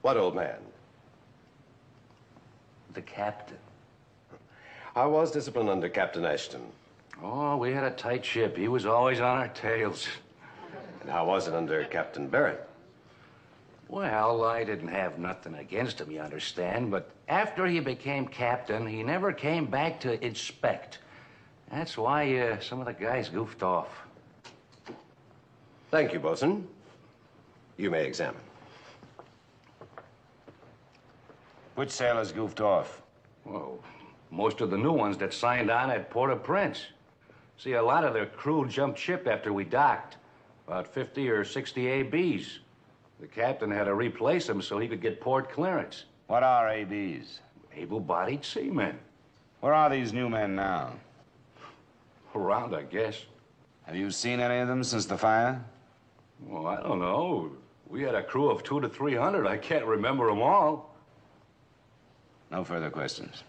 What old man? The captain. How was discipline under Captain Ashton? Oh, we had a tight ship. He was always on our tails. And how was it under Captain Barrett? Well, I didn't have nothing against him, you understand, but after he became captain, he never came back to inspect. That's why some of the guys goofed off. Thank you, Bosun. You may examine. Which sailors goofed off? Well, most of the new ones that signed on at Port-au-Prince. See, a lot of the crew jumped ship after we docked. About 50 or 60 ABs. The captain had to replace them so he could get port clearance. What are ABs? Able-bodied seamen. Where are these new men now? Around, I guess. Have you seen any of them since the fire? Well, I don't know. We had a crew of 200 to 300. I can't remember them all. No further questions.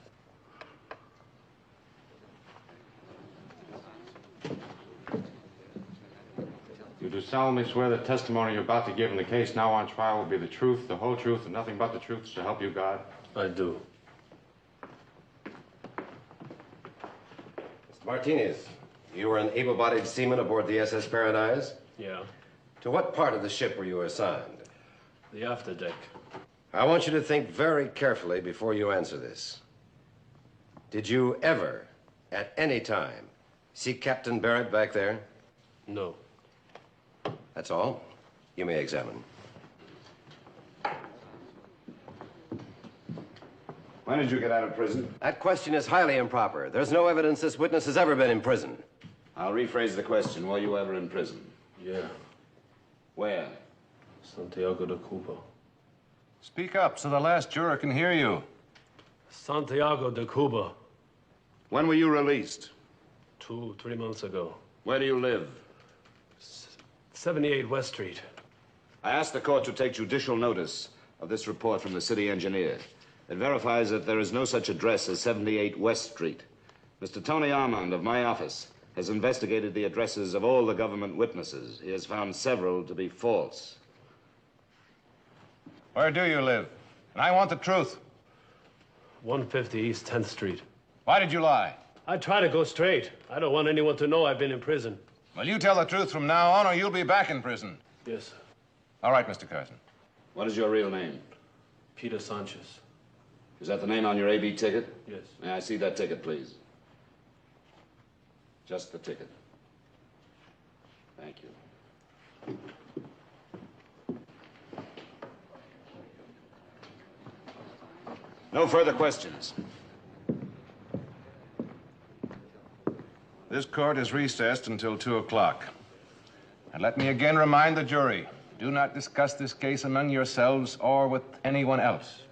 You do solemnly swear the testimony you're about to give in the case now on trial will be the truth, the whole truth, and nothing but the truth, so help you God? I do. Mr. Martinez, you were an able-bodied seaman aboard the SS Paradise? Yeah. To what part of the ship were you assigned? The afterdeck. I want you to think very carefully before you answer this. Did you ever, at any time, see Captain Barrett back there? No. That's all. You may examine. When did you get out of prison? That question is highly improper. There's no evidence this witness has ever been in prison. I'll rephrase the question. Were you ever in prison? Yeah. Where? Santiago de Cuba. Speak up so the last juror can hear you. Santiago de Cuba. When were you released? 3 months ago. Where do you live? 78 West Street. I asked the court to take judicial notice of this report from the city engineer. It verifies that there is no such address as 78 West Street. Mr. Tony Armand of my office has investigated the addresses of all the government witnesses. He has found several to be false. Where do you live? And I want the truth. 150 East 10th Street. Why did you lie? I try to go straight. I don't want anyone to know I've been in prison. Well, you tell the truth from now on, or you'll be back in prison. Yes, sir. All right, Mr. Carson. What is your real name? Peter Sanchez. Is that the name on your AB ticket? Yes. May I see that ticket, please? Just the ticket. Thank you. No further questions. This court is recessed until 2 o'clock. And let me again remind the jury, do not discuss this case among yourselves or with anyone else.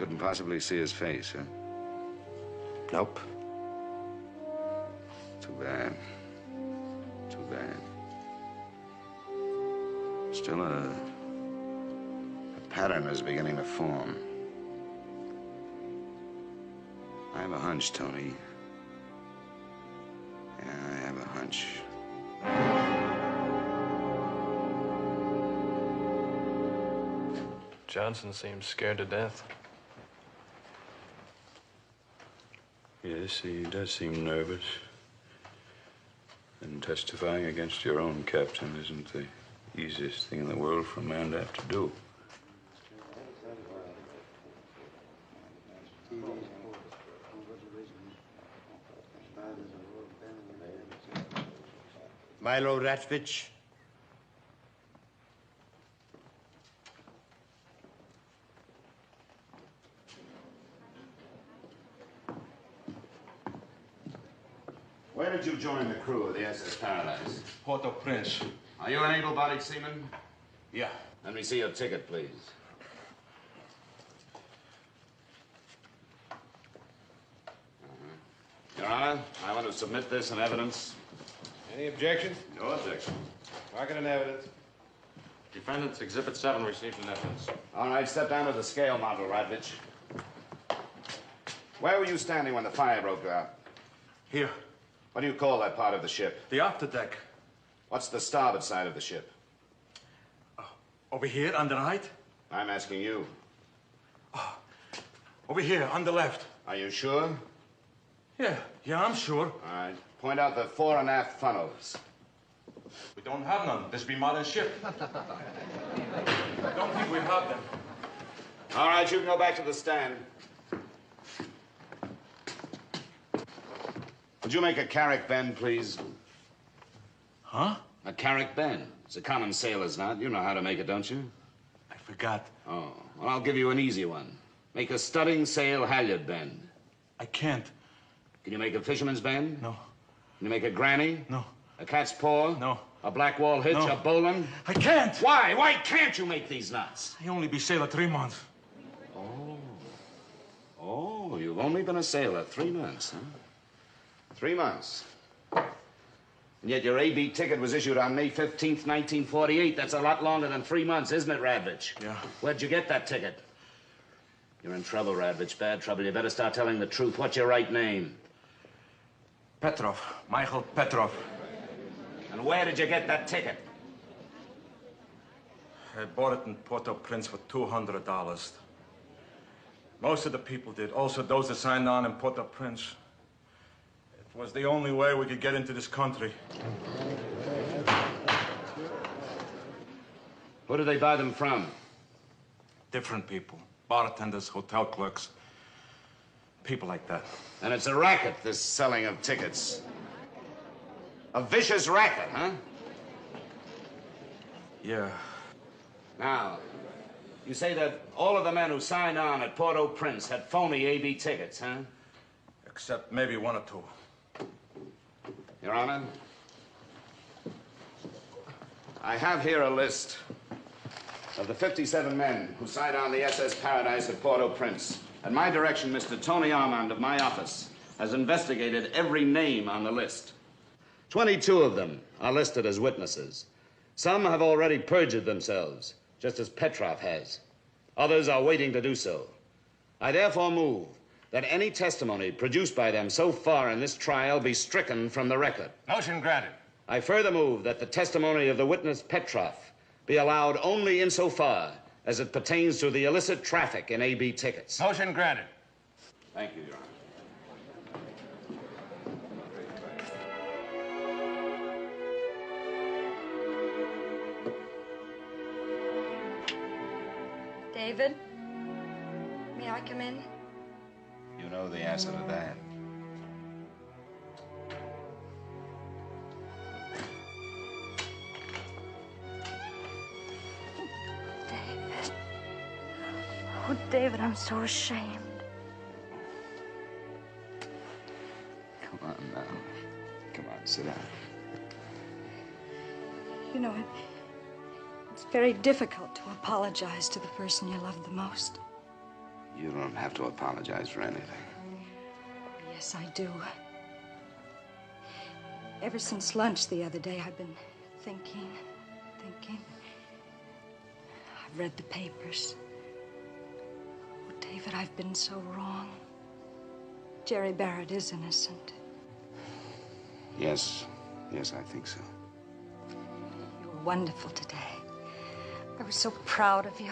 couldn't possibly see his face, huh? Nope. Too bad. Too bad. Still, a pattern is beginning to form. I have a hunch, Tony. Yeah, I have a hunch. Johnson seems scared to death. Yes, he does seem nervous. And testifying against your own captain isn't the easiest thing in the world for a man to have to do. Milo Ratvich. Where did you join the crew of the SS Paradise? Port-au-Prince. Are you an able-bodied seaman? Yeah. Let me see your ticket, please. Your Honor, I want to submit this in evidence. Any objections? No objection. Mark it in evidence. Defendant's Exhibit 7 received in evidence. All right, step down to the scale model, Radvich. Where were you standing when the fire broke out? Here. What do you call that part of the ship? The afterdeck. What's the starboard side of the ship? Over here, on the right. I'm asking you. Over here, on the left. Are you sure? Yeah, I'm sure. All right. Point out the fore and aft funnels. We don't have none. This be modern ship. I don't think we have them. All right, you can go back to the stand. Would you make a carrack bend, please? Huh? A carrack bend. It's a common sailor's knot. You know how to make it, don't you? I forgot. Oh, well, I'll give you an easy one. Make a studding sail halyard bend. I can't. Can you make a fisherman's bend? No. Can you make a granny? No. A cat's paw? No. A black wall hitch? No. A bowline? I can't. Why? Why can't you make these knots? I only be sailor 3 months. Oh, you've only been a sailor 3 months, huh? 3 months. And yet your AB ticket was issued on May 15th, 1948. That's a lot longer than 3 months, isn't it, Radvich? Yeah. Where'd you get that ticket? You're in trouble, Radvich. Bad trouble. You better start telling the truth. What's your right name? Petrov. Michael Petrov. And where did you get that ticket? I bought it in Port-au-Prince for $200. Most of the people did. Also those that signed on in Port-au-Prince. It was the only way we could get into this country. Who did they buy them from? Different people. Bartenders, hotel clerks. People like that. And it's a racket, this selling of tickets. A vicious racket, huh? Yeah. Now, you say that all of the men who signed on at Port-au-Prince had phony AB tickets, huh? Except maybe 1 or 2. Your Honor, I have here a list of the 57 men who signed on the SS Paradise at Port-au-Prince. At my direction, Mr. Tony Armand of my office has investigated every name on the list. 22 of them are listed as witnesses. Some have already perjured themselves, just as Petrov has. Others are waiting to do so. I therefore move that any testimony produced by them so far in this trial be stricken from the record. Motion granted. I further move that the testimony of the witness Petrov be allowed only insofar as it pertains to the illicit traffic in AB tickets. Motion granted. Thank you, Your Honor. David, may I come in? You know the answer to that. Oh, David, I'm so ashamed. Come on now. Come on, sit down. You know, it's very difficult to apologize to the person you love the most. You don't have to apologize for anything. Yes, I do. Ever since lunch the other day, I've been thinking. I've read the papers. Oh, David, I've been so wrong. Jerry Barrett is innocent. Yes, I think so. You were wonderful today. I was so proud of you,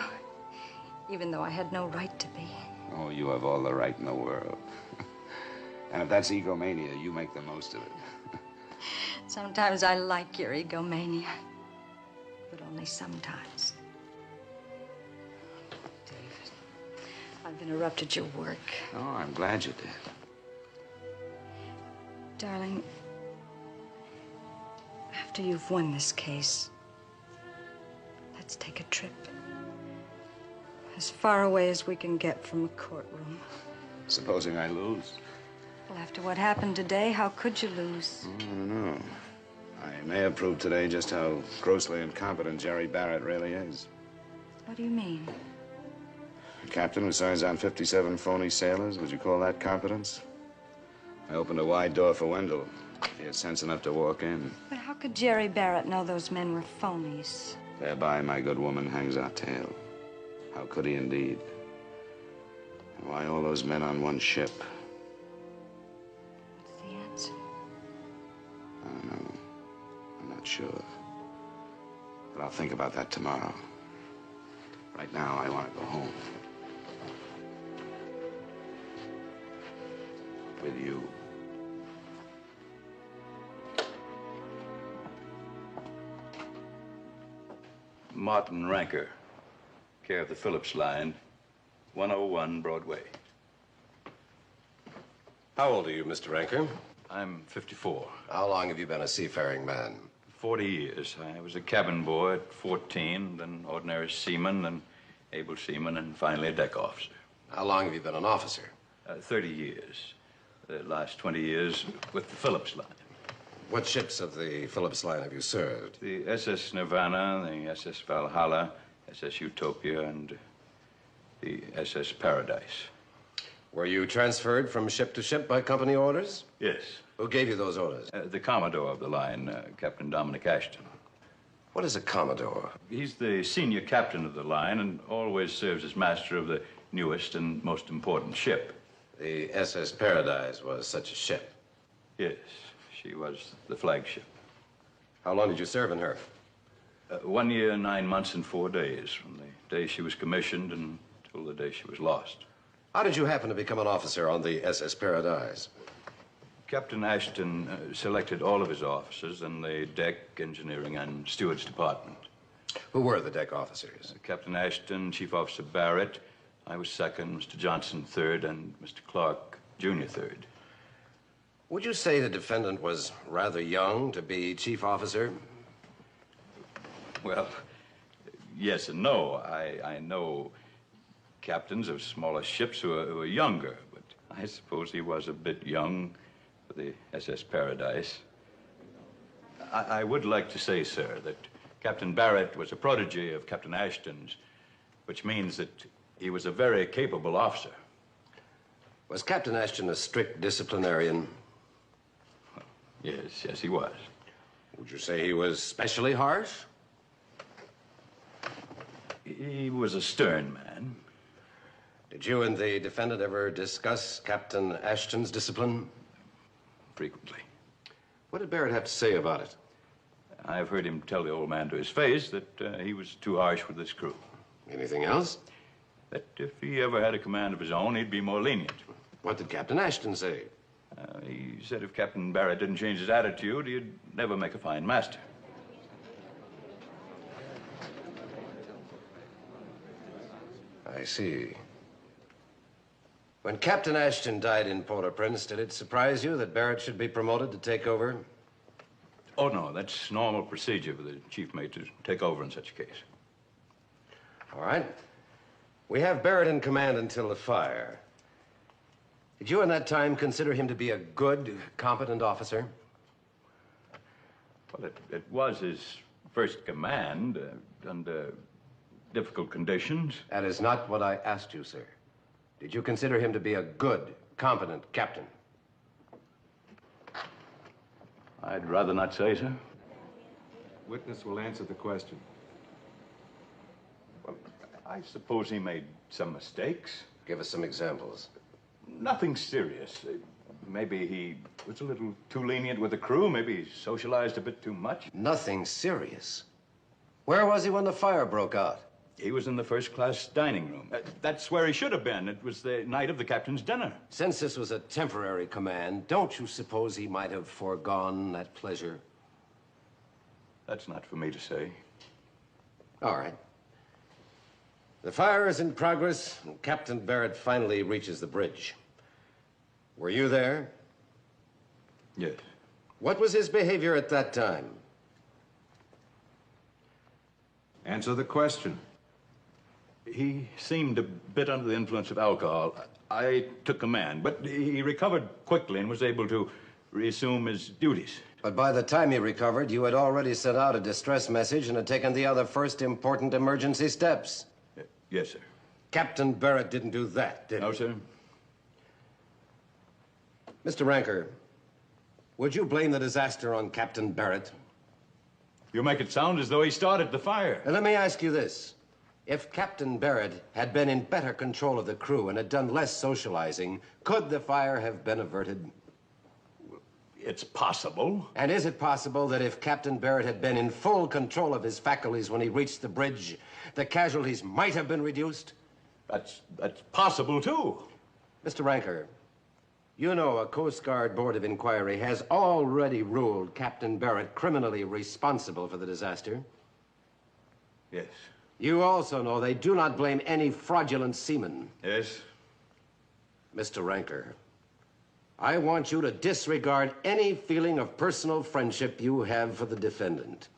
even though I had no right to be. Oh, you have all the right in the world. And if that's egomania, you make the most of it. Sometimes I like your egomania, but only sometimes. David, I've interrupted your work. Oh, I'm glad you did. Darling, after you've won this case, let's take a trip. As far away as we can get from a courtroom. Supposing I lose? Well, after what happened today, how could you lose? I don't know. I may have proved today just how grossly incompetent Jerry Barrett really is. What do you mean? A captain who signs on 57 phony sailors, would you call that competence? I opened a wide door for Wendell. He had sense enough to walk in. But how could Jerry Barrett know those men were phonies? Thereby, my good woman hangs our tale. How could he indeed? And why all those men on one ship? What's the answer? I don't know. I'm not sure. But I'll think about that tomorrow. Right now, I want to go home. With you. Martin Ranker, care of the Phillips line, 101 Broadway. How old are you, Mr. Ranker? I'm 54. How long have you been a seafaring man? 40 years. I was a cabin boy at 14, then ordinary seaman, then able seaman, and finally a deck officer. How long have you been an officer? 30 years. The last 20 years with the Phillips line. What ships of the Phillips line have you served? The SS Nirvana, the SS Valhalla, SS Utopia, and the SS Paradise. Were you transferred from ship to ship by company orders? Yes. Who gave you those orders? The Commodore of the line, Captain Dominic Ashton. What is a Commodore? He's the senior captain of the line and always serves as master of the newest and most important ship. The SS Paradise was such a ship? Yes, she was the flagship. How long did you serve in her? 1 year, 9 months, and 4 days, from the day she was commissioned until the day she was lost. How did you happen to become an officer on the SS Paradise? Captain Ashton selected all of his officers in the deck, engineering, and steward's department. Who were the deck officers? Captain Ashton, Chief Officer Barrett. I was second, Mr. Johnson third, and Mr. Clark, Junior third. Would you say the defendant was rather young to be chief officer? Well, yes and no. I know captains of smaller ships who are younger, but I suppose he was a bit young for the SS Paradise. I would like to say, sir, that Captain Barrett was a protege of Captain Ashton's, which means that he was a very capable officer. Was Captain Ashton a strict disciplinarian? Well, yes, he was. Would you say he was specially harsh? He was a stern man. Did you and the defendant ever discuss Captain Ashton's discipline? Frequently. What did Barrett have to say about it? I've heard him tell the old man to his face that he was too harsh with his crew. Anything else? That if he ever had a command of his own, he'd be more lenient. What did Captain Ashton say? He said if Captain Barrett didn't change his attitude, he'd never make a fine master. I see. When Captain Ashton died in Port-au-Prince, did it surprise you that Barrett should be promoted to take over? Oh, no, that's normal procedure for the chief mate to take over in such a case. All right. We have Barrett in command until the fire. Did you in that time consider him to be a good, competent officer? Well, it was his first command under difficult conditions. That is not what I asked you, sir. Did you consider him to be a good, competent captain? I'd rather not say, sir. Witness will answer the question. Well, I suppose he made some mistakes. Give us some examples. Nothing serious. Maybe he was a little too lenient with the crew. Maybe he socialized a bit too much. Nothing serious? Where was he when the fire broke out? He was in the first-class dining room. That's where he should have been. It was the night of the captain's dinner. Since this was a temporary command, don't you suppose he might have foregone that pleasure? That's not for me to say. All right. The fire is in progress, and Captain Barrett finally reaches the bridge. Were you there? Yes. What was his behavior at that time? Answer the question. He seemed a bit under the influence of alcohol. I took command, but he recovered quickly and was able to reassume his duties. But by the time he recovered, you had already sent out a distress message and had taken the other first important emergency steps. Yes, sir. Captain Barrett didn't do that, did he? No, sir. Mr. Ranker, would you blame the disaster on Captain Barrett? You make it sound as though he started the fire. Now, let me ask you this. If Captain Barrett had been in better control of the crew and had done less socializing, could the fire have been averted? It's possible. And is it possible that if Captain Barrett had been in full control of his faculties when he reached the bridge, the casualties might have been reduced? That's possible, too. Mr. Ranker, you know a Coast Guard Board of Inquiry has already ruled Captain Barrett criminally responsible for the disaster. Yes. You also know they do not blame any fraudulent seamen. Yes. Mr. Ranker, I want you to disregard any feeling of personal friendship you have for the defendant.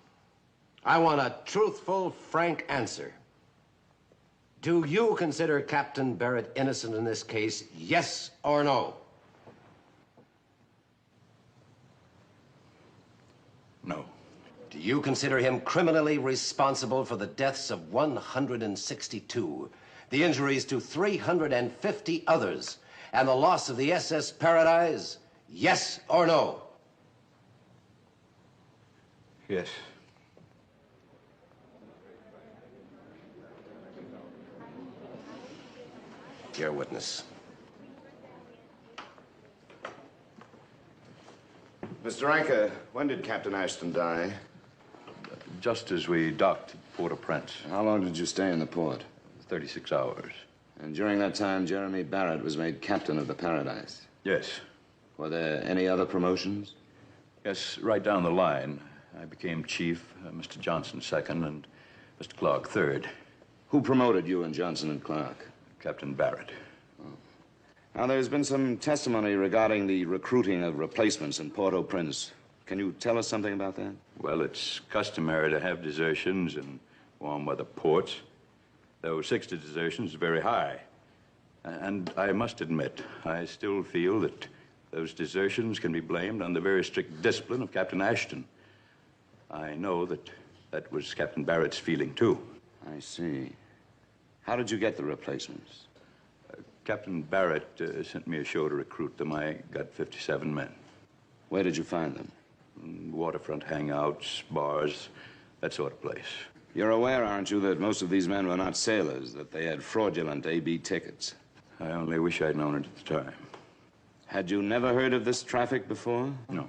I want a truthful, frank answer. Do you consider Captain Barrett innocent in this case, yes or no? No. Do you consider him criminally responsible for the deaths of 162, the injuries to 350 others, and the loss of the SS Paradise? Yes or no? Yes. Your witness. Mr. Ranker, when did Captain Ashton die? Just as we docked at Port-au-Prince. How long did you stay in the port? 36 hours. And during that time, Jeremy Barrett was made captain of the Paradise? Yes. Were there any other promotions? Yes, right down the line. I became chief, Mr. Johnson second, and Mr. Clark third. Who promoted you and Johnson and Clark? Captain Barrett. Oh. Now, there's been some testimony regarding the recruiting of replacements in Port-au-Prince. Can you tell us something about that? Well, it's customary to have desertions in warm weather ports. Though 60 desertions is very high. And I must admit, I still feel that those desertions can be blamed on the very strict discipline of Captain Ashton. I know that that was Captain Barrett's feeling, too. I see. How did you get the replacements? Captain Barrett sent me ashore to recruit them. I got 57 men. Where did you find them? Waterfront hangouts, bars, that sort of place. You're aware, aren't you, that most of these men were not sailors, that they had fraudulent AB tickets? I only wish I'd known it at the time. Had you never heard of this traffic before? No.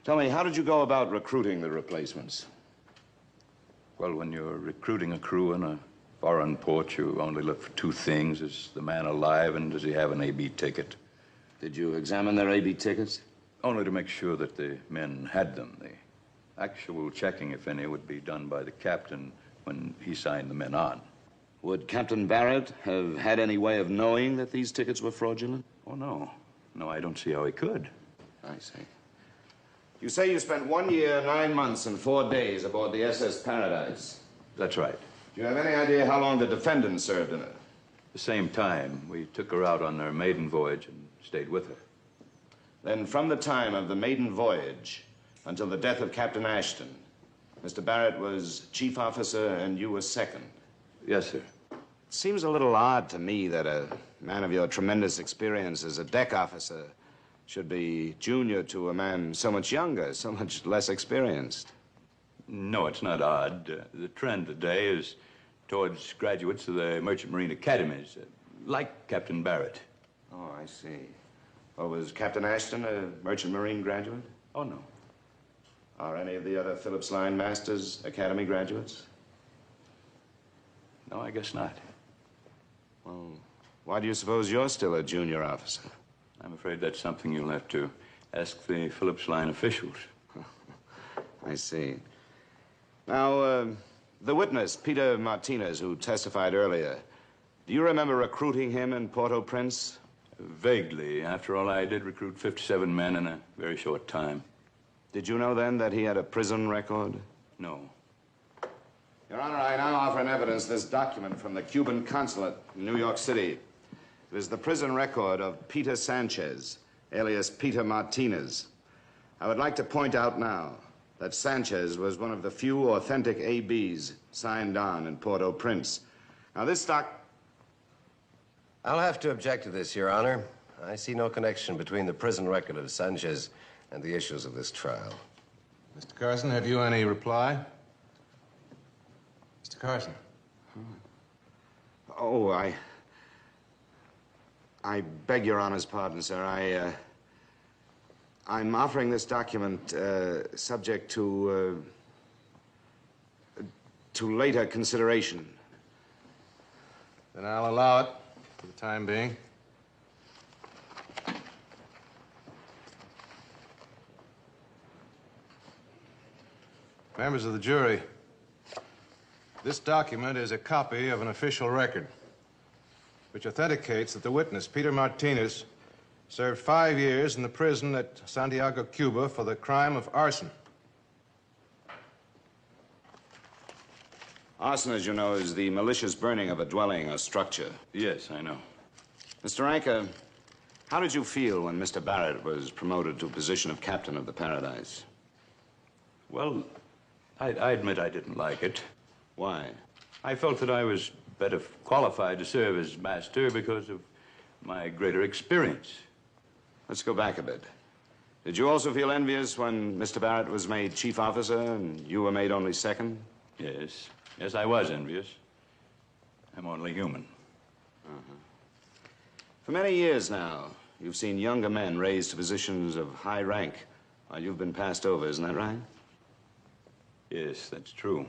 Tell me, how did you go about recruiting the replacements? Well, when you're recruiting a crew in a foreign port, you only look for two things. Is the man alive and does he have an AB ticket? Did you examine their AB tickets? Only to make sure that the men had them. The actual checking, if any, would be done by the captain when he signed the men on. Would Captain Barrett have had any way of knowing that these tickets were fraudulent? Oh, no. No, I don't see how he could. I see. You say you spent 1 year, 9 months, and 4 days aboard the SS Paradise. That's right. Do you have any idea how long the defendant served in it? The same time. We took her out on her maiden voyage and stayed with her. Then from the time of the maiden voyage until the death of Captain Ashton, Mr. Barrett was chief officer and you were second. Yes, sir. It seems a little odd to me that a man of your tremendous experience as a deck officer should be junior to a man so much younger, so much less experienced. No, it's not odd. The trend today is towards graduates of the Merchant Marine Academies, like Captain Barrett. Oh, I see. Well, was Captain Ashton a Merchant Marine graduate? Oh, no. Are any of the other Phillips Line Masters Academy graduates? No, I guess not. Well, why do you suppose you're still a junior officer? I'm afraid that's something you'll have to ask the Phillips Line officials. I see. Now, the witness, Peter Martinez, who testified earlier, do you remember recruiting him in Port-au-Prince? Vaguely. After all, I did recruit 57 men in a very short time. Did you know then that he had a prison record? No. Your Honor, I now offer in evidence this document from the Cuban consulate in New York City. It is the prison record of Peter Sanchez, alias Peter Martinez. I would like to point out now that Sanchez was one of the few authentic ABs signed on in Port-au-Prince. Now, this I'll have to object to this, Your Honor. I see no connection between the prison record of Sanchez and the issues of this trial. Mr. Carson, have you any reply? Mr. Carson. Oh, I beg Your Honor's pardon, sir. I'm offering this document subject to later consideration. Then I'll allow it for the time being. Members of the jury, this document is a copy of an official record which authenticates that the witness, Peter Martinez, served 5 years in the prison at Santiago, Cuba for the crime of arson. Arson, as you know, is the malicious burning of a dwelling or structure. Yes, I know. Mr. Ranker, how did you feel when Mr. Barrett was promoted to a position of captain of the Paradise? Well, I admit I didn't like it. Why? I felt that I was better qualified to serve as master because of my greater experience. Let's go back a bit. Did you also feel envious when Mr. Barrett was made chief officer and you were made only second? Yes. Yes, I was envious. I'm only human. For many years now, you've seen younger men raised to positions of high rank while you've been passed over, isn't that right? Yes, that's true.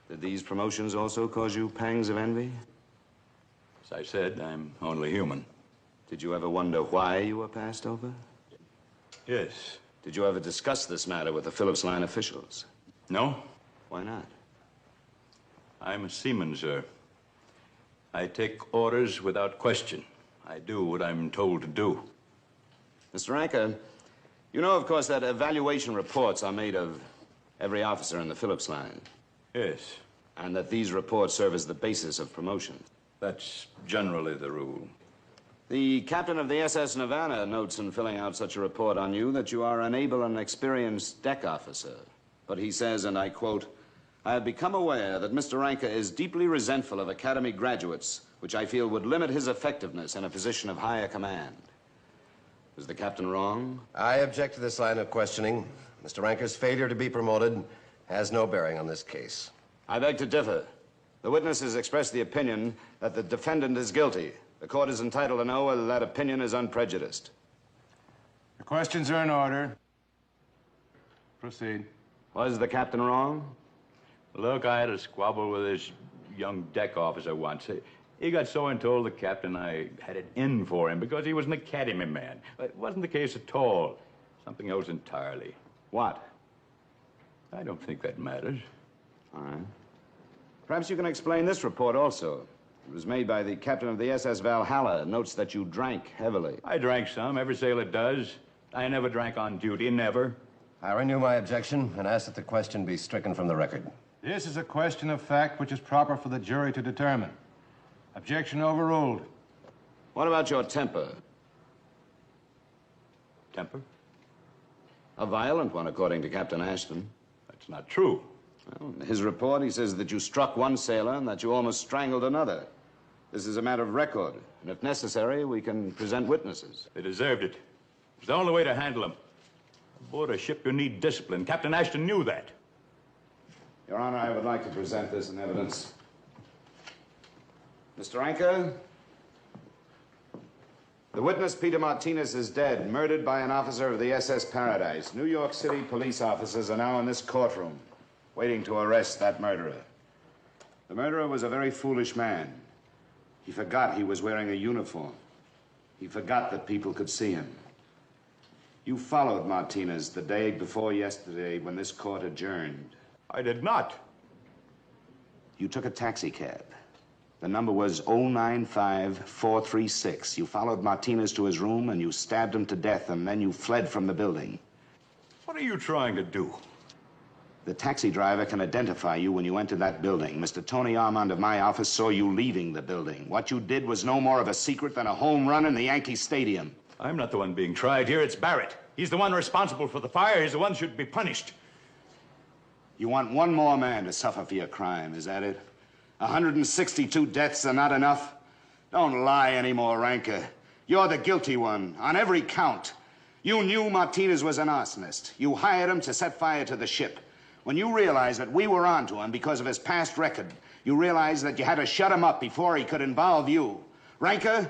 Did these promotions also cause you pangs of envy? As I said, I'm only human. Did you ever wonder why you were passed over? Yes. Did you ever discuss this matter with the Phillips Line officials? No. Why not? I'm a seaman, sir. I take orders without question. I do what I'm told to do. Mr. Ranker, you know, of course, that evaluation reports are made of every officer in the Phillips Line. Yes. And that these reports serve as the basis of promotion. That's generally the rule. The captain of the SS Nevada notes in filling out such a report on you that you are an able and experienced deck officer. But he says, and I quote, "I have become aware that Mr. Ranker is deeply resentful of Academy graduates, which I feel would limit his effectiveness in a position of higher command." Is the captain wrong? I object to this line of questioning. Mr. Ranker's failure to be promoted has no bearing on this case. I beg to differ. The witness has expressed the opinion that the defendant is guilty. The court is entitled to know whether that opinion is unprejudiced. The questions are in order. Proceed. Was the captain wrong? Look, I had a squabble with this young deck officer once. He got so and told the captain I had it in for him because he was an academy man. It wasn't the case at all. Something else entirely. What? I don't think that matters. All right. Perhaps you can explain this report also. It was made by the captain of the SS Valhalla. It notes that you drank heavily. I drank some. Every sailor does. I never drank on duty, never. I renew my objection and ask that the question be stricken from the record. This is a question of fact which is proper for the jury to determine. Objection overruled. What about your temper? Temper? A violent one, according to Captain Ashton. That's not true. Well, in his report, he says that you struck one sailor and that you almost strangled another. This is a matter of record, and if necessary, we can present witnesses. They deserved it. It's the only way to handle them. Aboard a ship, you need discipline. Captain Ashton knew that. Your Honor, I would like to present this in evidence. Mr. Anker, the witness, Peter Martinez, is dead, murdered by an officer of the SS Paradise. New York City police officers are now in this courtroom, waiting to arrest that murderer. The murderer was a very foolish man. He forgot he was wearing a uniform. He forgot that people could see him. You followed Martinez the day before yesterday when this court adjourned. I did not. You took a taxi cab. The number was 095436. You followed Martinez to his room and you stabbed him to death, and then you fled from the building. What are you trying to do? The taxi driver can identify you when you entered that building. Mr. Tony Armand of my office saw you leaving the building. What you did was no more of a secret than a home run in the Yankee Stadium. I'm not the one being tried here. It's Barrett. He's the one responsible for the fire. He's the one who should be punished. You want one more man to suffer for your crime, is that it? 162 deaths are not enough? Don't lie anymore, Ranker. You're the guilty one, on every count. You knew Martinez was an arsonist. You hired him to set fire to the ship. When you realized that we were onto him because of his past record, you realized that you had to shut him up before he could involve you. Ranker,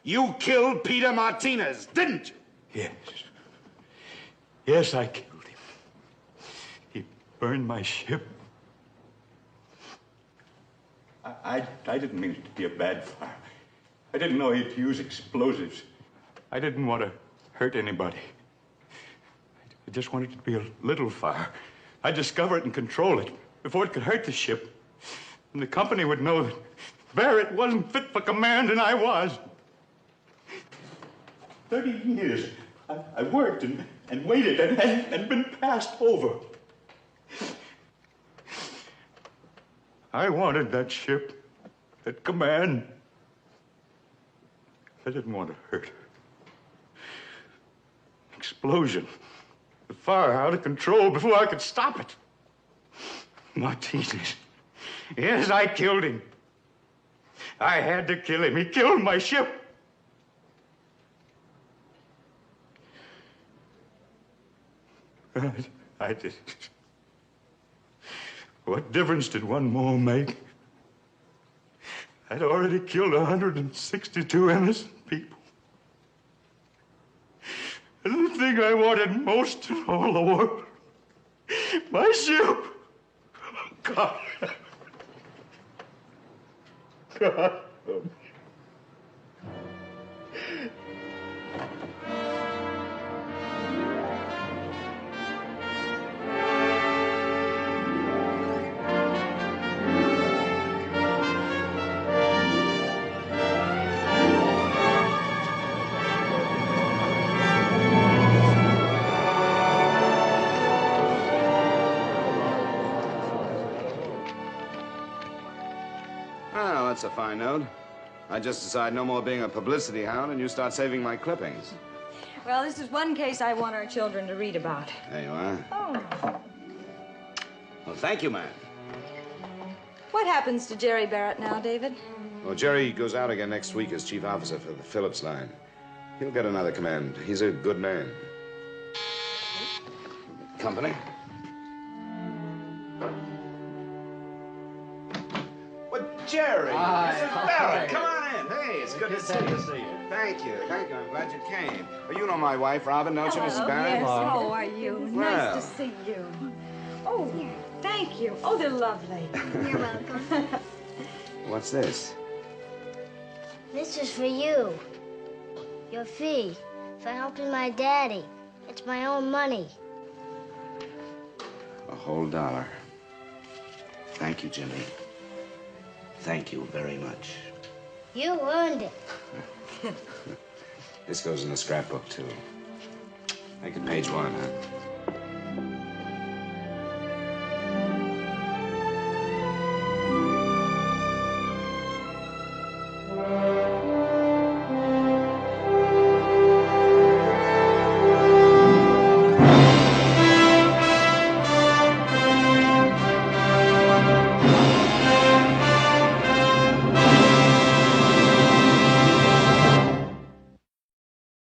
you killed Peter Martinez, didn't you? Yes. Yes, I killed him. He burned my ship. I didn't mean it to be a bad fire. I didn't know he'd use explosives. I didn't want to hurt anybody. I just wanted it to be a little fire. I'd discover it and control it before it could hurt the ship. And the company would know that Barrett wasn't fit for command, and I was. 30 years I worked and waited and been passed over. I wanted that ship, that command. I didn't want to hurt her. Explosion. The fire out of control before I could stop it. Martinez. Yes, I killed him. I had to kill him. He killed my ship. I did. What difference did one more make? I'd already killed 162 innocent people. And the thing I wanted most in all the world, my ship. God. God. That's a fine note. I just decide no more being a publicity hound and you start saving my clippings. Well, this is one case I want our children to read about. There you are. Oh. Well, thank you, ma'am. What happens to Jerry Barrett now, David? Well, Jerry goes out again next week as chief officer for the Phillips line. He'll get another command. He's a good man. Company? Jerry, Mrs. Barrett, come on in. Hey, it's good to see you. Thank you. Thank you. I'm glad you came. Well, you know my wife, Robin, don't you, Mrs. Barrett? Yes, how are you? Well. Nice to see you. Oh, thank you. Oh, they're lovely. You're welcome. What's this? This is for you. Your fee for helping my daddy. It's my own money. A whole $1. Thank you, Jimmy. Thank you very much. You earned it. This goes in the scrapbook, too. Make it page 1, huh?